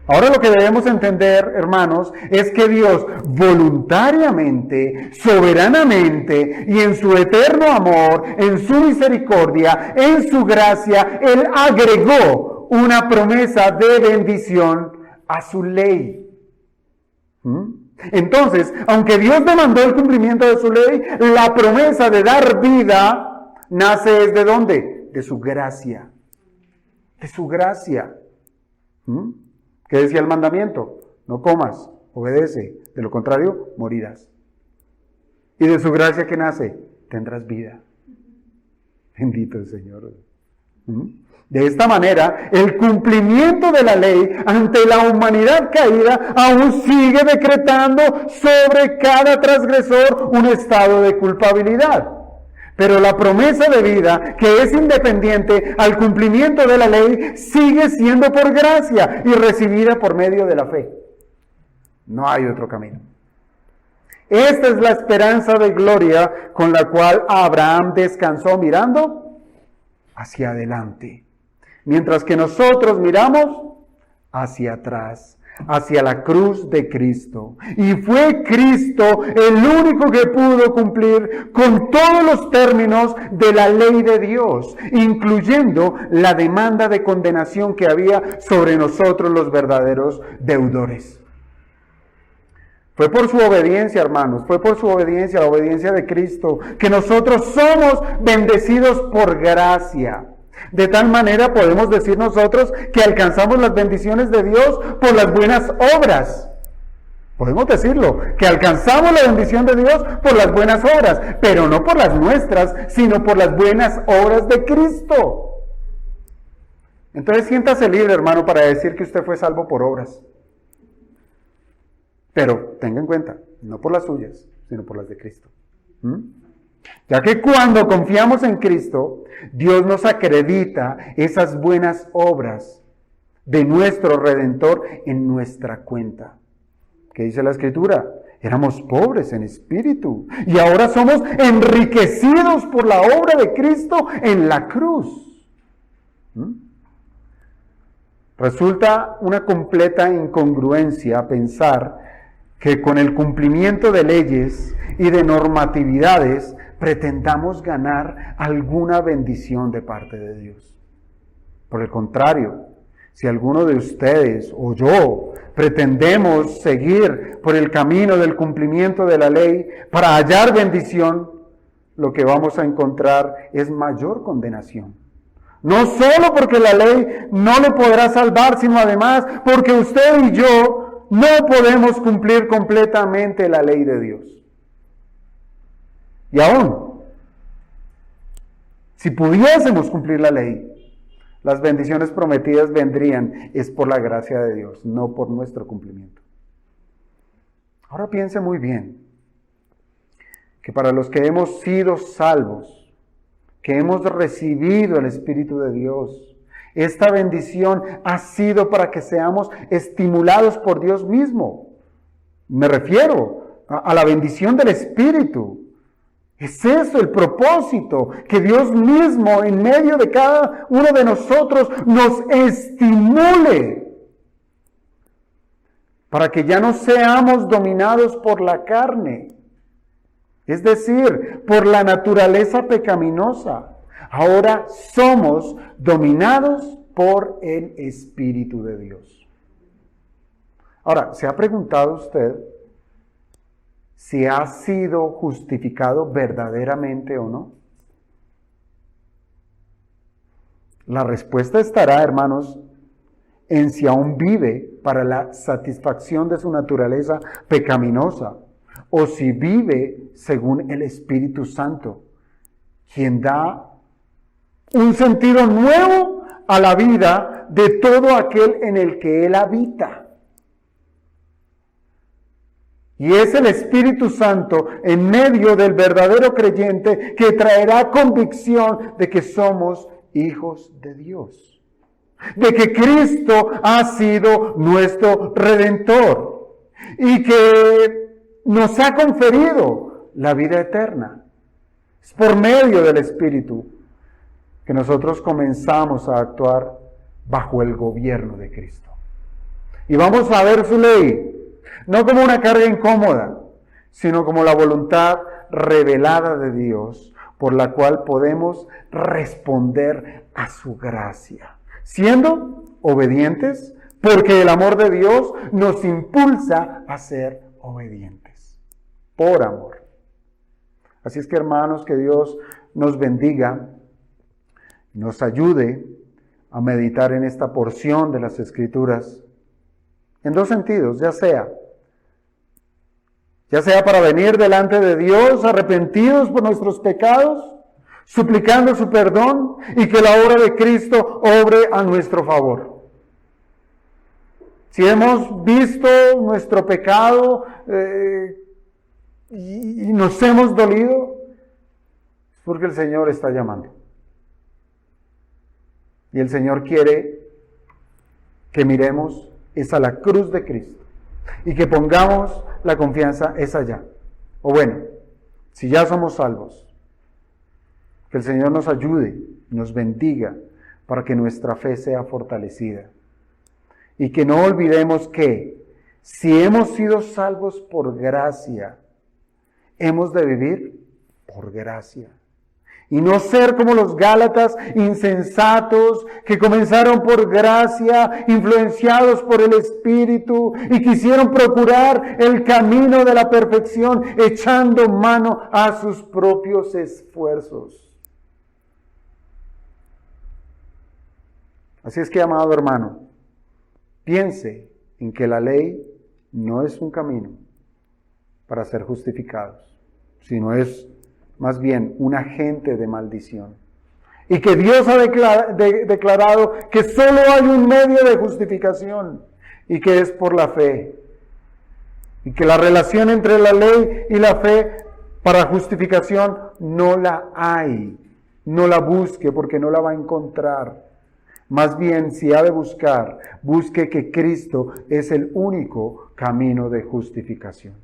Ahora lo que debemos entender, hermanos, es que Dios voluntariamente, soberanamente y en su eterno amor, en su misericordia, en su gracia, Él agregó una promesa de bendición a su ley. Entonces, aunque Dios demandó el cumplimiento de su ley, la promesa de dar vida nace ¿de dónde? De su gracia. De su gracia. ¿Qué decía el mandamiento? No comas, obedece, de lo contrario, morirás. ¿Y de su gracia qué nace? Tendrás vida. Bendito el Señor. De esta manera, el cumplimiento de la ley ante la humanidad caída aún sigue decretando sobre cada transgresor un estado de culpabilidad. Pero la promesa de vida, que es independiente al cumplimiento de la ley, sigue siendo por gracia y recibida por medio de la fe. No hay otro camino. Esta es la esperanza de gloria con la cual Abraham descansó mirando hacia adelante. Mientras que nosotros miramos hacia atrás. hacia la cruz de Cristo. Y fue Cristo el único que pudo cumplir con todos los términos de la ley de Dios, incluyendo la demanda de condenación que había sobre nosotros los verdaderos deudores. Fue por su obediencia, hermanos, fue por su obediencia, la obediencia de Cristo, que nosotros somos bendecidos por gracia. De tal manera podemos decir nosotros que alcanzamos las bendiciones de Dios por las buenas obras. Podemos decirlo, que alcanzamos la bendición de Dios por las buenas obras, pero no por las nuestras, sino por las buenas obras de Cristo. Entonces siéntase libre, hermano, para decir que usted fue salvo por obras. Pero tenga en cuenta, no por las suyas, sino por las de Cristo. Ya que cuando confiamos en Cristo, Dios nos acredita esas buenas obras de nuestro Redentor en nuestra cuenta. ¿Qué dice la Escritura? Éramos pobres en espíritu y ahora somos enriquecidos por la obra de Cristo en la cruz. Resulta una completa incongruencia pensar que con el cumplimiento de leyes y de normatividades pretendamos ganar alguna bendición de parte de Dios. Por el contrario, si alguno de ustedes o yo pretendemos seguir por el camino del cumplimiento de la ley para hallar bendición, lo que vamos a encontrar es mayor condenación. No solo porque la ley no le podrá salvar, sino además porque usted y yo no podemos cumplir completamente la ley de Dios. Y aún, si pudiésemos cumplir la ley, las bendiciones prometidas vendrían, es por la gracia de Dios, no por nuestro cumplimiento. Ahora piense muy bien, que para los que hemos sido salvos, que hemos recibido el Espíritu de Dios, esta bendición ha sido para que seamos estimulados por Dios mismo. Me refiero a la bendición del Espíritu. Es eso el propósito, que Dios mismo en medio de cada uno de nosotros nos estimule para que ya no seamos dominados por la carne, es decir, por la naturaleza pecaminosa. Ahora somos dominados por el Espíritu de Dios. Ahora, ¿se ha preguntado usted si ha sido justificado verdaderamente o no? La respuesta estará, hermanos, en si aún vive para la satisfacción de su naturaleza pecaminosa, o si vive según el Espíritu Santo, quien da un sentido nuevo a la vida de todo aquel en el que Él habita. Y es el Espíritu Santo en medio del verdadero creyente que traerá convicción de que somos hijos de Dios, de que Cristo ha sido nuestro Redentor y que nos ha conferido la vida eterna. Es por medio del Espíritu que nosotros comenzamos a actuar bajo el gobierno de Cristo. Y vamos a ver su ley, no como una carga incómoda, sino como la voluntad revelada de Dios, por la cual podemos responder a su gracia, siendo obedientes, porque el amor de Dios nos impulsa a ser obedientes, por amor. Así es que, hermanos, que Dios nos bendiga, nos ayude a meditar en esta porción de las Escrituras en dos sentidos, ya sea para venir delante de Dios arrepentidos por nuestros pecados, suplicando su perdón y que la obra de Cristo obre a nuestro favor. Si hemos visto nuestro pecado y nos hemos dolido, es porque el Señor está llamando. Y el Señor quiere que miremos es a la cruz de Cristo y que pongamos la confianza es allá. O bueno, si ya somos salvos, que el Señor nos ayude, nos bendiga para que nuestra fe sea fortalecida y que no olvidemos que si hemos sido salvos por gracia, hemos de vivir por gracia. Y no ser como los Gálatas insensatos que comenzaron por gracia, influenciados por el Espíritu y quisieron procurar el camino de la perfección echando mano a sus propios esfuerzos. Así es que, amado hermano, piense en que la ley no es un camino para ser justificados, sino es más bien un agente de maldición. Y que Dios ha declarado que solo hay un medio de justificación y que es por la fe. Y que la relación entre la ley y la fe para justificación no la hay. No la busque porque no la va a encontrar. Más bien, si ha de buscar, busque que Cristo es el único camino de justificación.